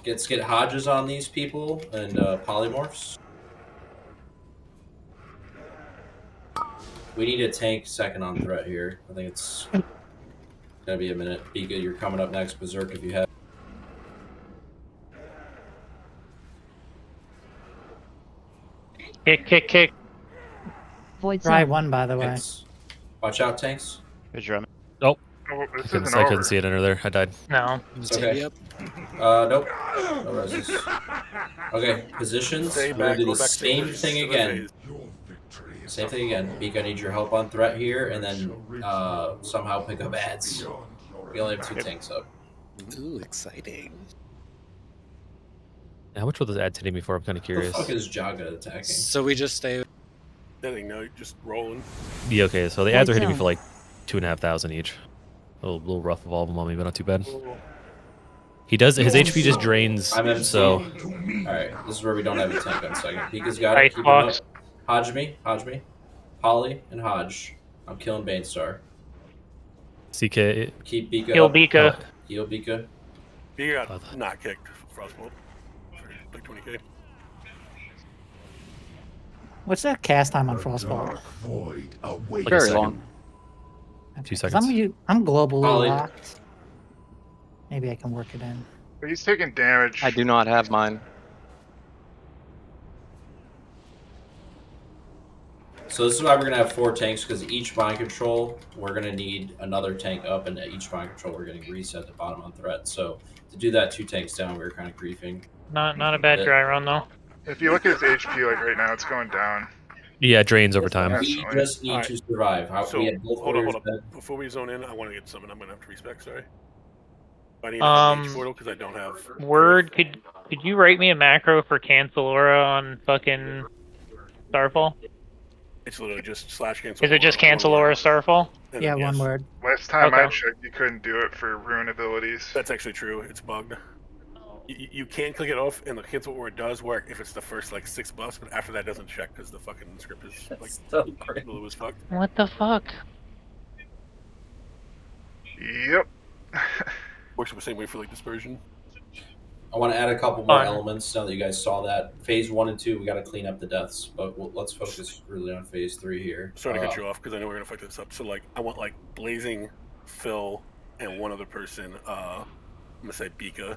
Get Hodges on these people and polymorphs. We need a tank second on threat here. I think it's gonna be a minute. Bika, you're coming up next. Berserk if you have. Kick. Void Dry zone. one, by the way. Tanks. Watch out, tanks. Good drum. Nope. Oh, I this couldn't, isn't I over. couldn't see it under there. I died. No. It's okay. Nope. No reses. Okay, positions. Stay We're gonna back, do go the back to same the- thing to the again. phase. Same thing again. Beak, I need your help on threat here, and then somehow pick up ads. We only have 2 tanks up. Ooh, exciting. How much were those ads hitting me for? I'm kind of What curious. the fuck is Jaga attacking? So we just stay. Nothing, no, just rolling. Yeah, okay, so the ads are hitting me zone. for like 2,500 each. A little rough of all of them on me, but not too bad. He does, his HP just drains, I'm MC. so... Alright, this is where we don't have a tank on second. Beaka's got Right, it. Keep him up. box. Hodge me. Polly and Hodge. I'm killing Banestar. CK... Keep Beaka Heal up. Bika. Heal Beaka. You got not kicked. Frostbolt. Like 20k. What's that cast time on Frostbolt? Void awaits. Like a Very second. long. 2 'Cause seconds. I'm globally Ollie. locked. Maybe I can work it in. But he's taking damage. I do not have mine. So this is why we're gonna have 4 tanks, because each mind control we're gonna need another tank up, and at each mind control we're getting reset to bottom on threat. So to do that 2 tanks down, we were kind of griefing. Not a bad dry run though. If you look at his HP, like right now, it's going down. Yeah, it drains over time. We just need to survive. So, We had both hold on, warriors hold dead. on. Before we zone in, I want to get something. I'm going to have to respec, sorry. I need Um, a H portal because I don't have... Word, could you write me a macro for cancel aura on fucking Starfall? It's literally just slash cancel. Is it just cancel aura Starfall? And Yeah, then one yes. word. Last time I Okay. checked, you couldn't do it for rune abilities. That's actually true. It's bugged. You can click it off, and the cancel aura does work if it's the first like 6 buffs, but after that it doesn't check because the fucking script is like So great. blue as fuck. What the fuck? Yep. Works the same way for like dispersion. I want to add a couple more Fine. elements now that you guys saw that. Phase 1 and 2, we got to clean up the deaths, but let's focus really on phase 3 here. Sorry to cut you off because I know we're gonna fuck this up. So like, I want like Blazing, Phil, and one other person. I'm gonna say Bika.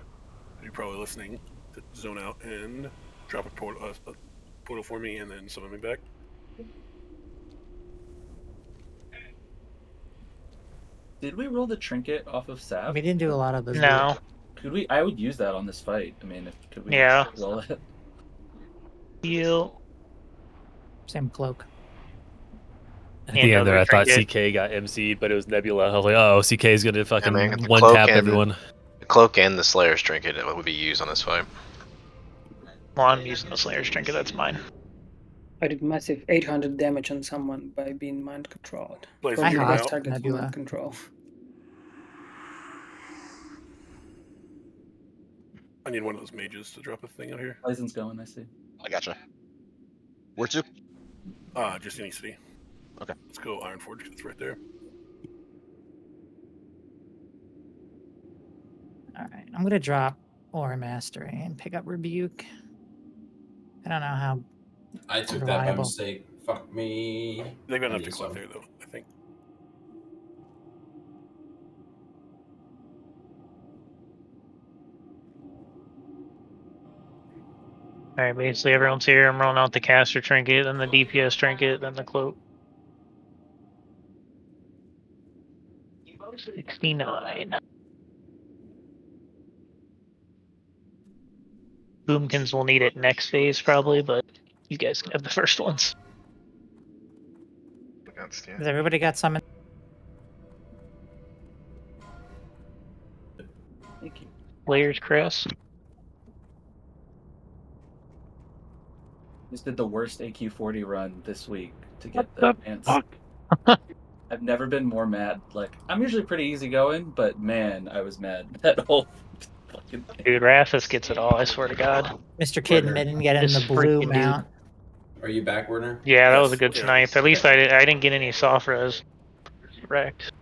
You're probably listening to zone out and drop a portal for me, and then summon me back. Did we roll the trinket off of Saph? We didn't do a lot of those. No. Could we? I would use that on this fight. I mean, could we Yeah. roll it? Heal. Same cloak. At the end there, Another I thought trinket. CK got MC'd, but it was Nebula. I was like, oh, CK's gonna fucking man, the one cloak tap and- everyone. The cloak and the Slayer's trinket would be used on this fight. Well, I'm using the Slayer's Trinket, that's mine. I did massive 800 damage on someone by being mind controlled. Blaze, Probably you the come best out. target for Nebula. mind control. I need one of those mages to drop a thing out here. Blazon's going, I see. I gotcha. Where to? Just any city. Okay. Let's go Ironforge. It's right there. All right, I'm gonna drop Aura Mastery and pick up Rebuke. I don't know how. I took that by reliable. mistake. Fuck me. They've got I enough to need collect some. there, though, I think. Alright, basically everyone's here. I'm rolling out the caster trinket, then the DPS trinket, then the cloak. 69. Boomkins will need it next phase probably, but you guys can have the first ones. Against you. Has everybody got summon? Thank you. Layers Crest. Just did the worst AQ40 run this week to get the ants. I've never been more mad. Like, I'm usually pretty easygoing, but man, I was mad that whole fucking thing. Dude, Rathus gets it all, I swear to God. Mr. Kid Werner. didn't get in This the blue freaking mount. Are you back, Werner? Yeah, that Yes, was a good yeah. snipe. At least I didn't get any soft res. Wrecked.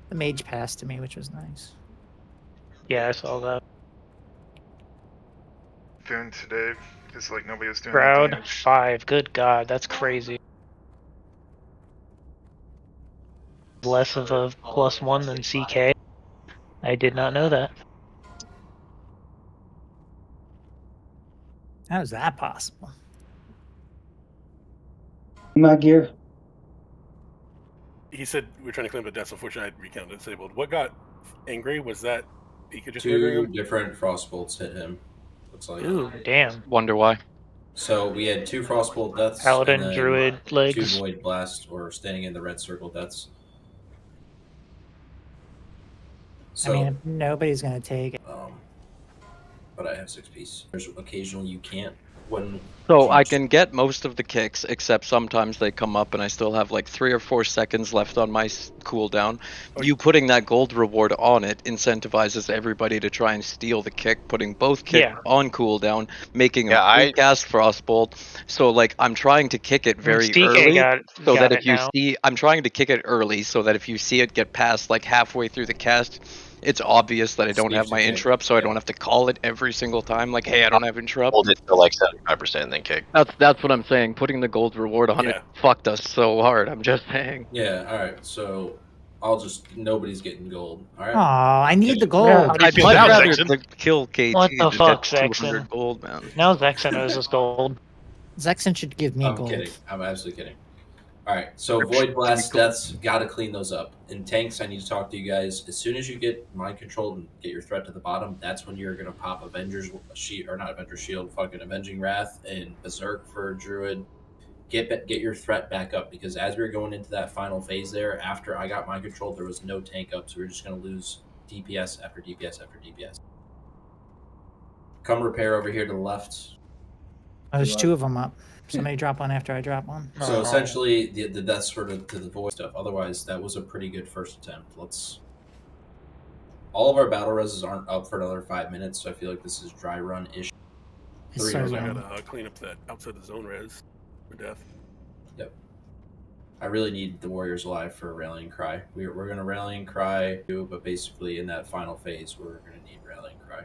The mage passed to me, which was nice. Yeah, I saw that. Doing today because like nobody was doing Crowd damage. 5. Good God, that's crazy. Less of a +1 than CK. I did not know that. How is that possible? My gear. He said we were trying to claim the deaths. Unfortunately, I recounted disabled. What got angry? Was that he could just Two different frostbolts hit him. Looks like. Ooh, damn. Wonder why. So we had 2 frostbolt deaths. Paladin, and then Druid, 2 legs. void blast or standing in the red circle deaths. So, I mean, nobody's gonna take it. but I have 6 piece. There's occasionally you can't when. So I can get most of the kicks, except sometimes they come up and I still have like 3 or 4 seconds left on my cooldown. You putting that gold reward on it incentivizes everybody to try and steal the kick, putting both kicks on cooldown, making a free cast frostbolt. So like I'm trying to kick it very early, so that if you see, I'm trying to kick it early so that if you see it get past like halfway through the cast, it's obvious that I don't have my interrupt, so I don't have to call it every single time. Like, hey, I don't have interrupt. Hold it to like 75% and then kick. That's what I'm saying. Putting the gold reward on it fucked us so hard. I'm just saying. Yeah. All right. So nobody's getting gold. All right. Aw, I need the gold. I'd much rather kill KG What the to fuck, get 200 Zexen? gold, man. Now Zexen owes us gold. Zexen should give me I'm gold. kidding. I'm absolutely kidding. All right. So void blast deaths, got to clean those up. In tanks, I need to talk to you guys. As soon as you get mind controlled and get your threat to the bottom, that's when you're gonna pop Avengers Shield, or not Avengers Shield, fucking Avenging Wrath and Berserk for Druid. Get your threat back up, because as we were going into that final phase there, after I got mind controlled, there was no tank up, so we are just gonna lose DPS after DPS after DPS. Come repair over here to the left. Oh, there's 2 of them up. Somebody drop one after I drop one. So essentially, the deaths were to the void stuff. Otherwise, that was a pretty good first attempt. All of our battle reses aren't up for another 5 minutes, so I feel like this is dry run-ish. It's I gotta clean up that outside the zone res for death. Yep. I really need the Warriors alive for a Rallying Cry. We're gonna Rallying Cry too, but basically in that final phase, we're gonna need Rallying Cry.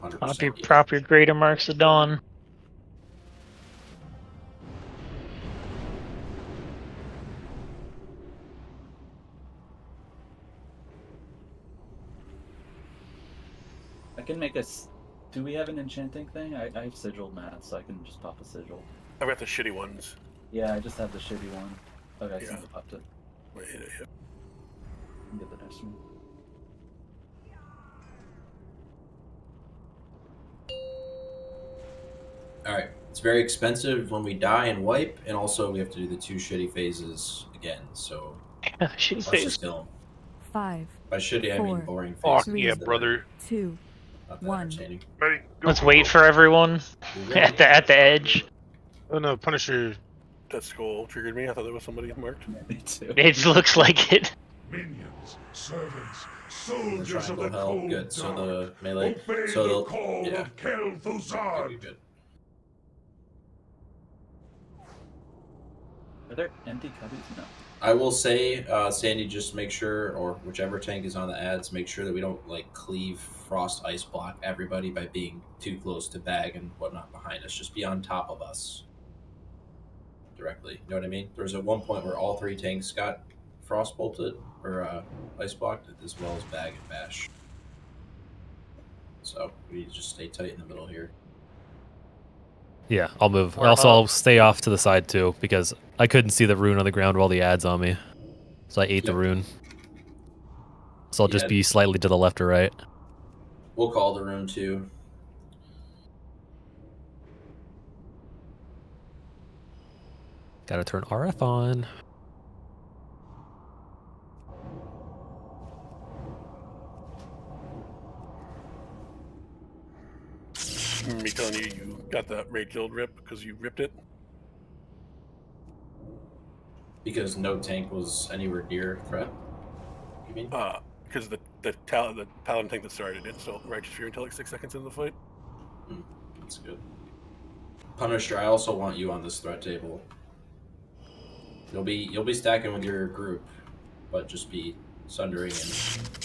100%. Prop your greater marks of dawn. I can make us. Do we have an enchanting thing? I have sigil mat, so I can just pop a sigil. I've got the shitty ones. Yeah, I just have the shitty one. Okay, I Yeah. think I popped it. Wait, hit it. Get the next one. Alright. It's very expensive when we die and wipe, and also we have to do the 2 shitty phases again, so shitty let's just kill them. 5. By shitty, I mean 4, boring Fuck phases. yeah, brother. 2. Not that One. entertaining. Ready? Go, Let's go, wait go. for everyone at the edge. Oh no, Punisher. That skull triggered me. I thought there was somebody marked. Me too. It looks like it. Minions, servants, And the soldiers of triangle the held. cold Good. So dark. the melee. Obey So the they'll. call Yeah. of Kel Good, Thuzad. good, good. Are there empty cubbies? No. I will say, Sandy, just make sure, or whichever tank is on the ads, make sure that we don't like cleave frost ice block everybody by being too close to bag and whatnot behind us. Just be on top of us directly. You know what I mean? There was at one point where all 3 tanks got frost bolted or ice blocked, as well as bag and bash. So we need to just stay tight in the middle here. Yeah, I'll move. Warm Also, up. I'll stay off to the side too because I couldn't see the rune on the ground with all the ads on me, so I ate the Yep. rune. So I'll just Yeah. be slightly to the left or right. We'll call the room too. Gotta turn RF on. Me telling you, you got that raid guild rip because you ripped it. Because no tank was anywhere near threat. You mean? Because the paladin tank that started it, so righteous fear until like 6 seconds into the fight. That's good. Punisher, I also want you on this threat table. You'll be stacking with your group, but just be sundering and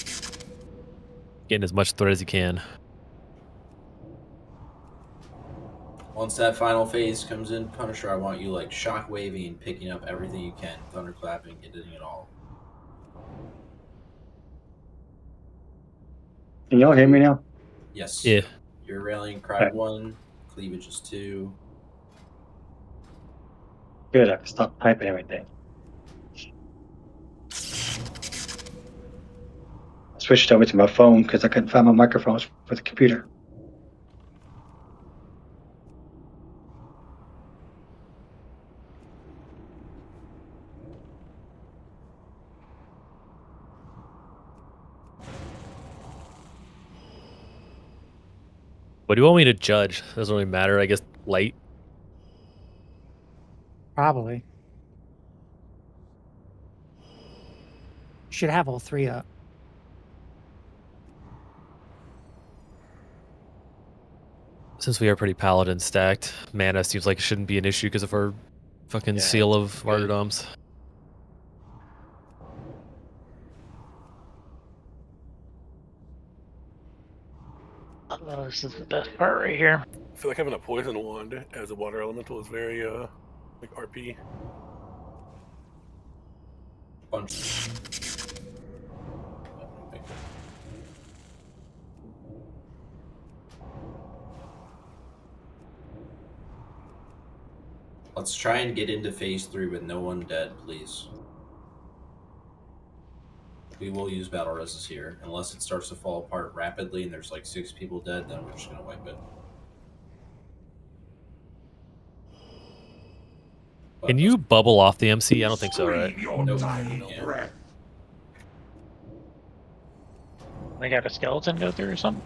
Getting as much threat as you can. once that final phase comes in, Punisher, I want you like shockwaving and picking up everything you can, thunderclapping, hitting it all. Can y'all hear me now? Yes. Yeah. You're railing crowd 1, cleavage is 2. Good, I can stop typing everything. I switched over to my phone because I couldn't find my microphones for the computer. What do you want me to judge? Doesn't really matter. I guess light. Probably. Should have all 3 up. Since we are pretty paladin stacked, mana seems like it shouldn't be an issue because of our fucking seal of martyrdoms. Oh, this is the best part right here. I feel like having a poison wand as a water elemental is very like RP. Bunch. Let's try and get into phase 3 with no one dead, please. We will use battle reses here, unless it starts to fall apart rapidly and there's like 6 people dead, then we're just gonna wipe it. Can you bubble off the MC? I don't think so, right? Nope. They got a skeleton go through or something?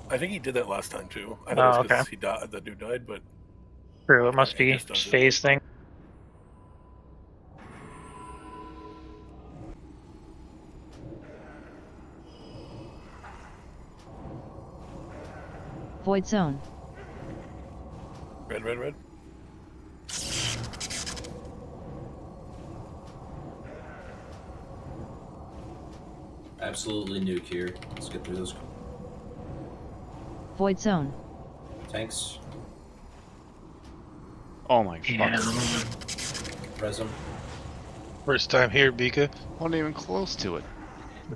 I think he did that last time too. I thought it was because he died, the dude died, but True, it must be just phase thing. Void zone. red, red, red. Absolutely nuke here. Let's get through this. Void zone. Tanks. Oh my god. Yeah. Res 'em. First time here, Bika. Wasn't even close to it.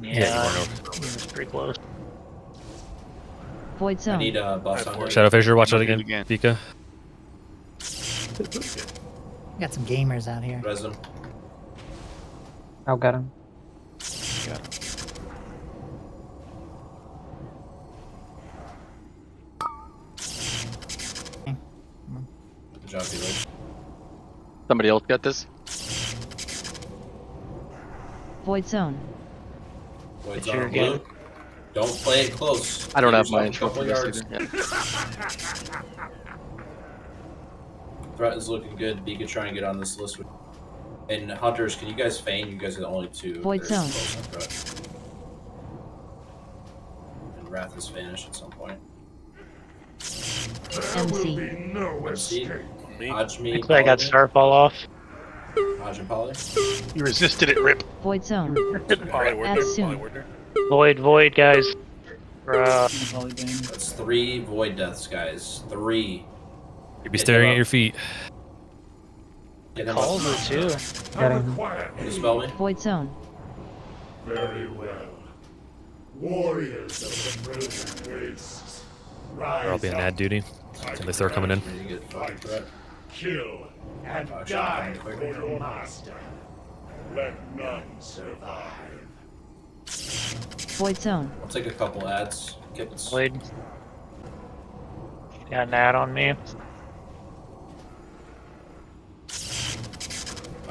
Yeah, it's pretty close. Void I zone. need a boss on here. Shadow Fisher, watch out Look at again, it again. Pika. Got some gamers out here. Res 'em. I'll get him. Good job, Felix. Somebody else got this? Void zone. Void's Sure, on yeah. blue. Don't play it close. I don't Give have my yourself a intro couple for this yards. either. Threat is looking good. B could try and get on this list. And Hunters, can you guys feign? You guys are the only two. Void zone. And Wrath is vanished at some point. MC. MC. Ajmi. Looks like I got Starfall off. Aj and Poly. You resisted it, Rip. Void zone. Poly Add soon. Void, guys. That's 3 Void deaths, guys. 3. You'd be staring at your feet. Get him Calls up. it too. Can you spell me? Void zone. Very well. Warriors of the frozen wastes. Or I'll be on ad duty until they start coming in. You get fucking threat. Kill and die for your master. Let none survive. Void zone. I'll take a couple ads. Kippets. Void. Got an ad on me. I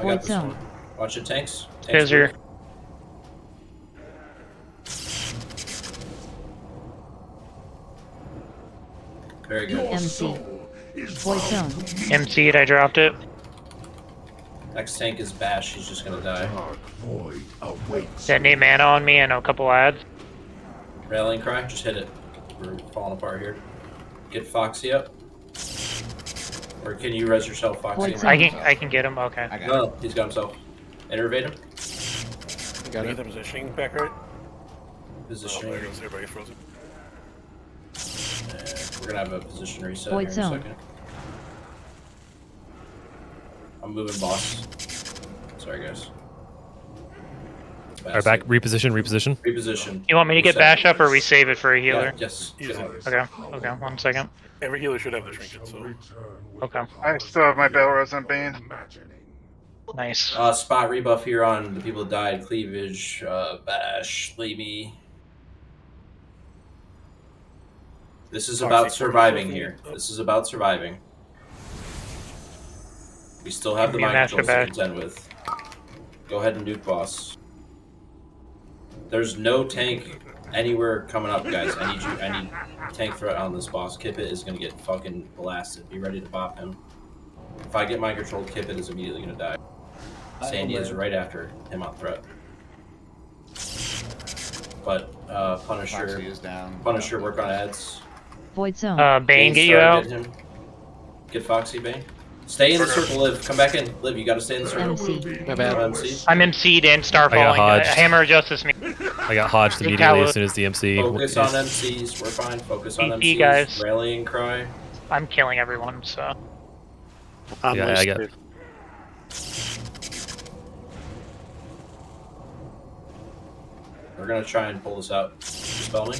Void got this zone. one. Watch it, tanks. Scissor. Very good. MC. Void zone. MC'd, I dropped it. Next tank is Bash. He's just gonna die. Detonate mana on me and a couple ads. Rallying cry. Just hit it. We're falling apart here. Get Foxy up. Or can you res yourself, Foxy? I can get him. Okay. No, he's got himself. Innervate him. Got the positioning back right. Positioning. Oh, there goes everybody frozen. We're gonna have a position reset Void here in a zone. second. I'm moving, boss. Sorry, guys. Alright, back. Reposition. Reposition. You want me to get Reset. bash up or we save it for a healer? Yeah, yes. Okay. Okay. 1 second. Every healer should have the trinket, so. Okay. I still have my Battle Res on Bane. Nice. Spot rebuff here on the people that died. Cleavage, Bash, Levy. This is about surviving here. This is about surviving. We still have the Give me a mind controls to master contend with. Go ahead and nuke boss. There's no tank anywhere coming up, guys. I need tank threat on this boss. Kippet is gonna get fucking blasted. Be ready to bop him. If I get mind controlled, Kippet is immediately gonna die. Sandy is right after him on threat. But Punisher, Foxy is down. Punisher, work on ads. Void zone. Bane, get you out. Get him. Get Foxy, Bane. Stay in the circle, Liv. Come back in. Liv, you gotta stay in the circle. MC. My bad. MC. I'm MC'd and Starfalling. hodged. Hammer of Justice me. I got hodged immediately as soon as the MC. Focus on MCs. We're fine. Focus on BP, MCs. guys. Rallying cry. I'm killing everyone, so. Yeah, I got. We're gonna try and pull this out. Spell me.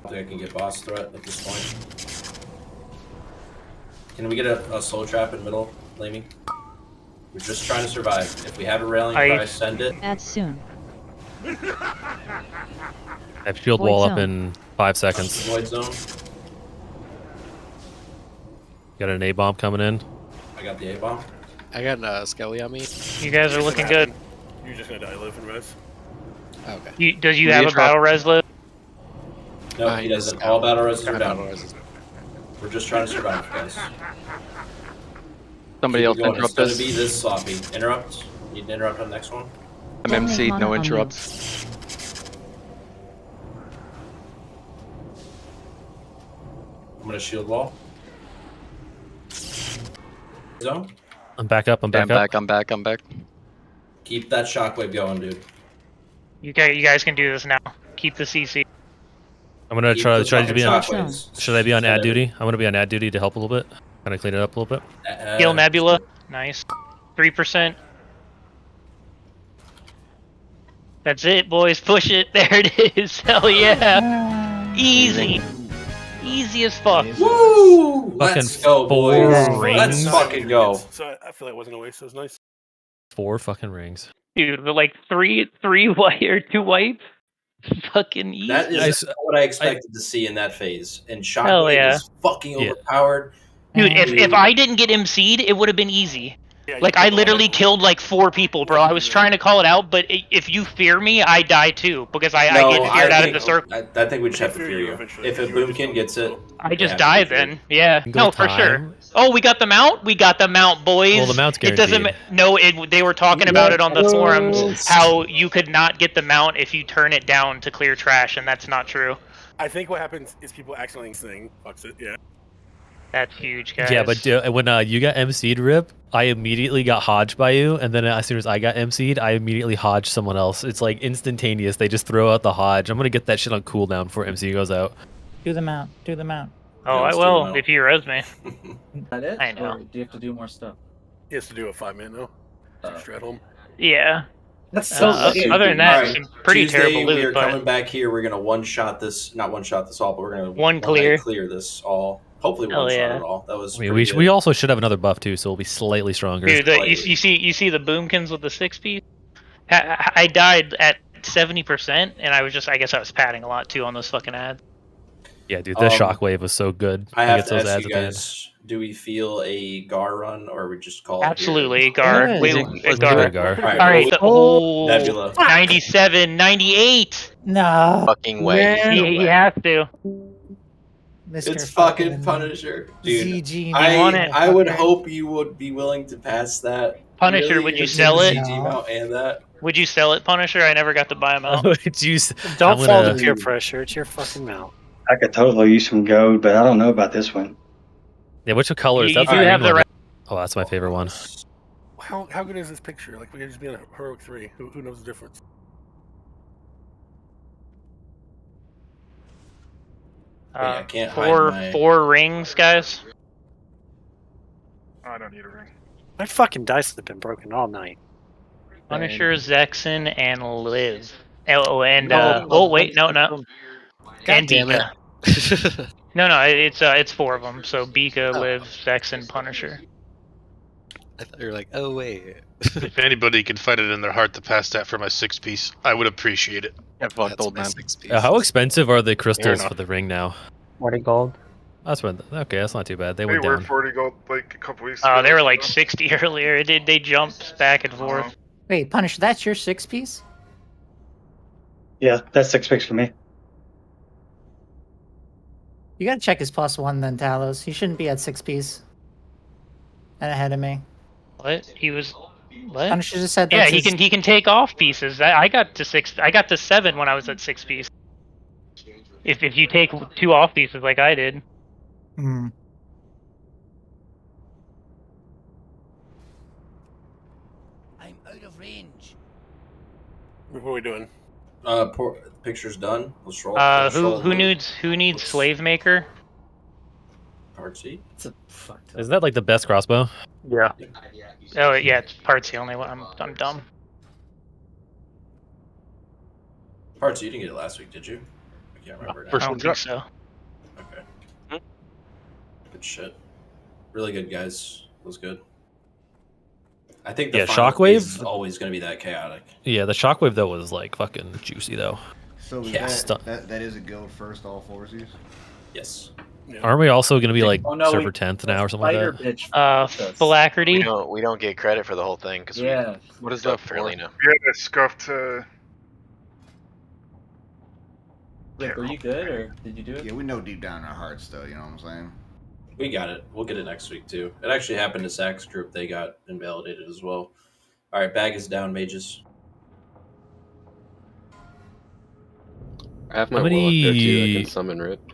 I think I can get boss threat at this point. Can we get a slow trap in middle, Lamey? We're just trying to survive. If we have a railing cry, send it. Add soon. I have shield Void wall zone. up in 5 seconds. Void zone. Got an A bomb coming in. I got the A bomb. I got a Skelly on me. You guys are looking good. You're just gonna die, Liv, and res. Okay. Does you have a battle res Liv? No, he doesn't. All battle reses are down. Battle res. We're just trying to survive, guys. Somebody else Keep going. interrupt It's gonna us. be this sloppy. Interrupt. Need to interrupt on the next one. I'm MC'd, no interrupts. I'm gonna shield wall. Zone. I'm back up. I'm back up. I'm back. Keep that shockwave going, dude. You guys can do this now. Keep the CC. I'm gonna Keep try the to be on. shockwaves. Should I be on Set ad it. duty? I'm gonna be on ad duty to help a little bit. Kind of clean it up a little bit. Kill Nebula. Nice. 3%. That's it, boys. Push it. There it is. Hell yeah. Easy. Easy as fuck. Woo! Let's Fucking go, boys. 4 rings. Let's fucking go. So I feel like it wasn't a waste. That was nice. 4 fucking rings. Dude, but like three white or 2 whites. Fucking easy. That is what I expected to see in that phase. And Hell shockwave yeah. is fucking overpowered. Dude, if I didn't get MC'd, it would have been easy. Like, I literally killed like 4 people, bro. I was trying to call it out, but if you fear me, I die too, because I get scared out of the circle. I think we just have to fear you. If a boomkin gets it, I just die then. Yeah. Single No, for sure. time. Oh, we got the mount? We got the mount, boys. Well, the mount's It doesn't. guaranteed. No, they were talking about it on the forums, how you could not get the mount if you turn it down to clear trash, and that's not true. I think what happens is people accidentally sing. Fucks it, yeah. That's huge, guys. Yeah, but when you got MC'd, Rip, I immediately got hodged by you, and then as soon as I got MC'd, I immediately hodged someone else. It's like instantaneous. They just throw out the hodge. I'm gonna get that shit on cooldown before MC goes out. Do the mount. Do the mount. Oh, I will if you res me. Is that it? I know. Or do you have to do more stuff? He has to do a 5-minute though. Straddle him. Yeah. That's so other than that, some pretty Tuesday, terrible we loot. are But coming back here. We're gonna one-shot this. Not one-shot this all, but we're gonna One night clear. clear this all. Hopefully, Hell one-shot yeah. it all. That was. I mean, pretty we good. also should have another buff too, so we'll be slightly stronger. dude, you see the boomkins with the 6-piece? I died at 70%, and I guess I was padding a lot too on those fucking ads. Yeah, dude, that shockwave was so good. I have Against to those ask ads you at the end. guys: do we feel a Gar run, or we just call Absolutely, it Gar. Yeah, Wait, let's do Gar. it, Gar. All right, All right, Nebula. 97, 98. No. Fucking way. He has to. Mr. It's fucking Punisher, dude. ZG. I would hope you would be willing to pass that. Punisher, Really? would you You're sell taking it? the CG mount and that. Would you sell it, Punisher? I never got to buy them out. Don't fall to peer pressure. It's your fucking mouth. I could totally use some gold, but I don't know about this one. Yeah, which color is You that? do have the right. Oh, that's my favorite one. How good is this picture? Like we could just be in a heroic 3. Who knows the difference? I can't hide my... Four rings, guys. I don't need a ring. My fucking dice have been broken all night. Punisher, Zexen, and Liv. Oh, and oh wait, no. God And damn it. Bika. No, it's 4 of them. So Bika, Liv, Zexen, Punisher. I thought you were like, oh wait. If anybody could find it in their heart to pass that for my 6-piece, I would appreciate it. That's old man. How expensive are the crystals for the ring now? 40 gold. That's what. Okay, that's not too bad. They They went were down. 40 gold like a couple weeks ago. Oh, they were like 60 earlier. They jumped back and forth. Wait, Punisher, that's your 6-piece? Yeah, that's 6 picks for me. You gotta check his +1 then, Talos. He shouldn't be at 6-piece. And ahead of me. What? He was. What? Punisher just said Yeah, that's he can take off pieces. I got to 6. I got to 7 when I was at 6-piece. If you take 2 off pieces like I did. Hmm. I'm out of range. What are we doing? Picture's done. Let's roll. Who needs slave maker? Part C. Is that like the best crossbow? Yeah. Oh yeah, it's parts the only one. I'm dumb. Part C. You didn't get it last week, did you? I can't remember. I don't think so. Okay. Good shit. Really good, guys. It was good. I think the final Shockwave is always going to be that chaotic. Yeah, the shockwave though was like fucking juicy though. So is Yeah. that is a guild first, all forces? Yes. Aren't we also going to be like Oh, no, server we- 10th now or something like Spider that? bitch. Phylactery. We don't get credit for the whole thing because Yeah. What is we that fairly for? know. You had a scuffed. Rick, were you good or did you do it? Yeah, we know deep down in our hearts, though. You know what I'm saying? We got it. We'll get it next week, too. It actually happened to Zach's group. They got invalidated as well. All right, bag is down, mages. I have my How Warlock there too. I many- can summon Rip.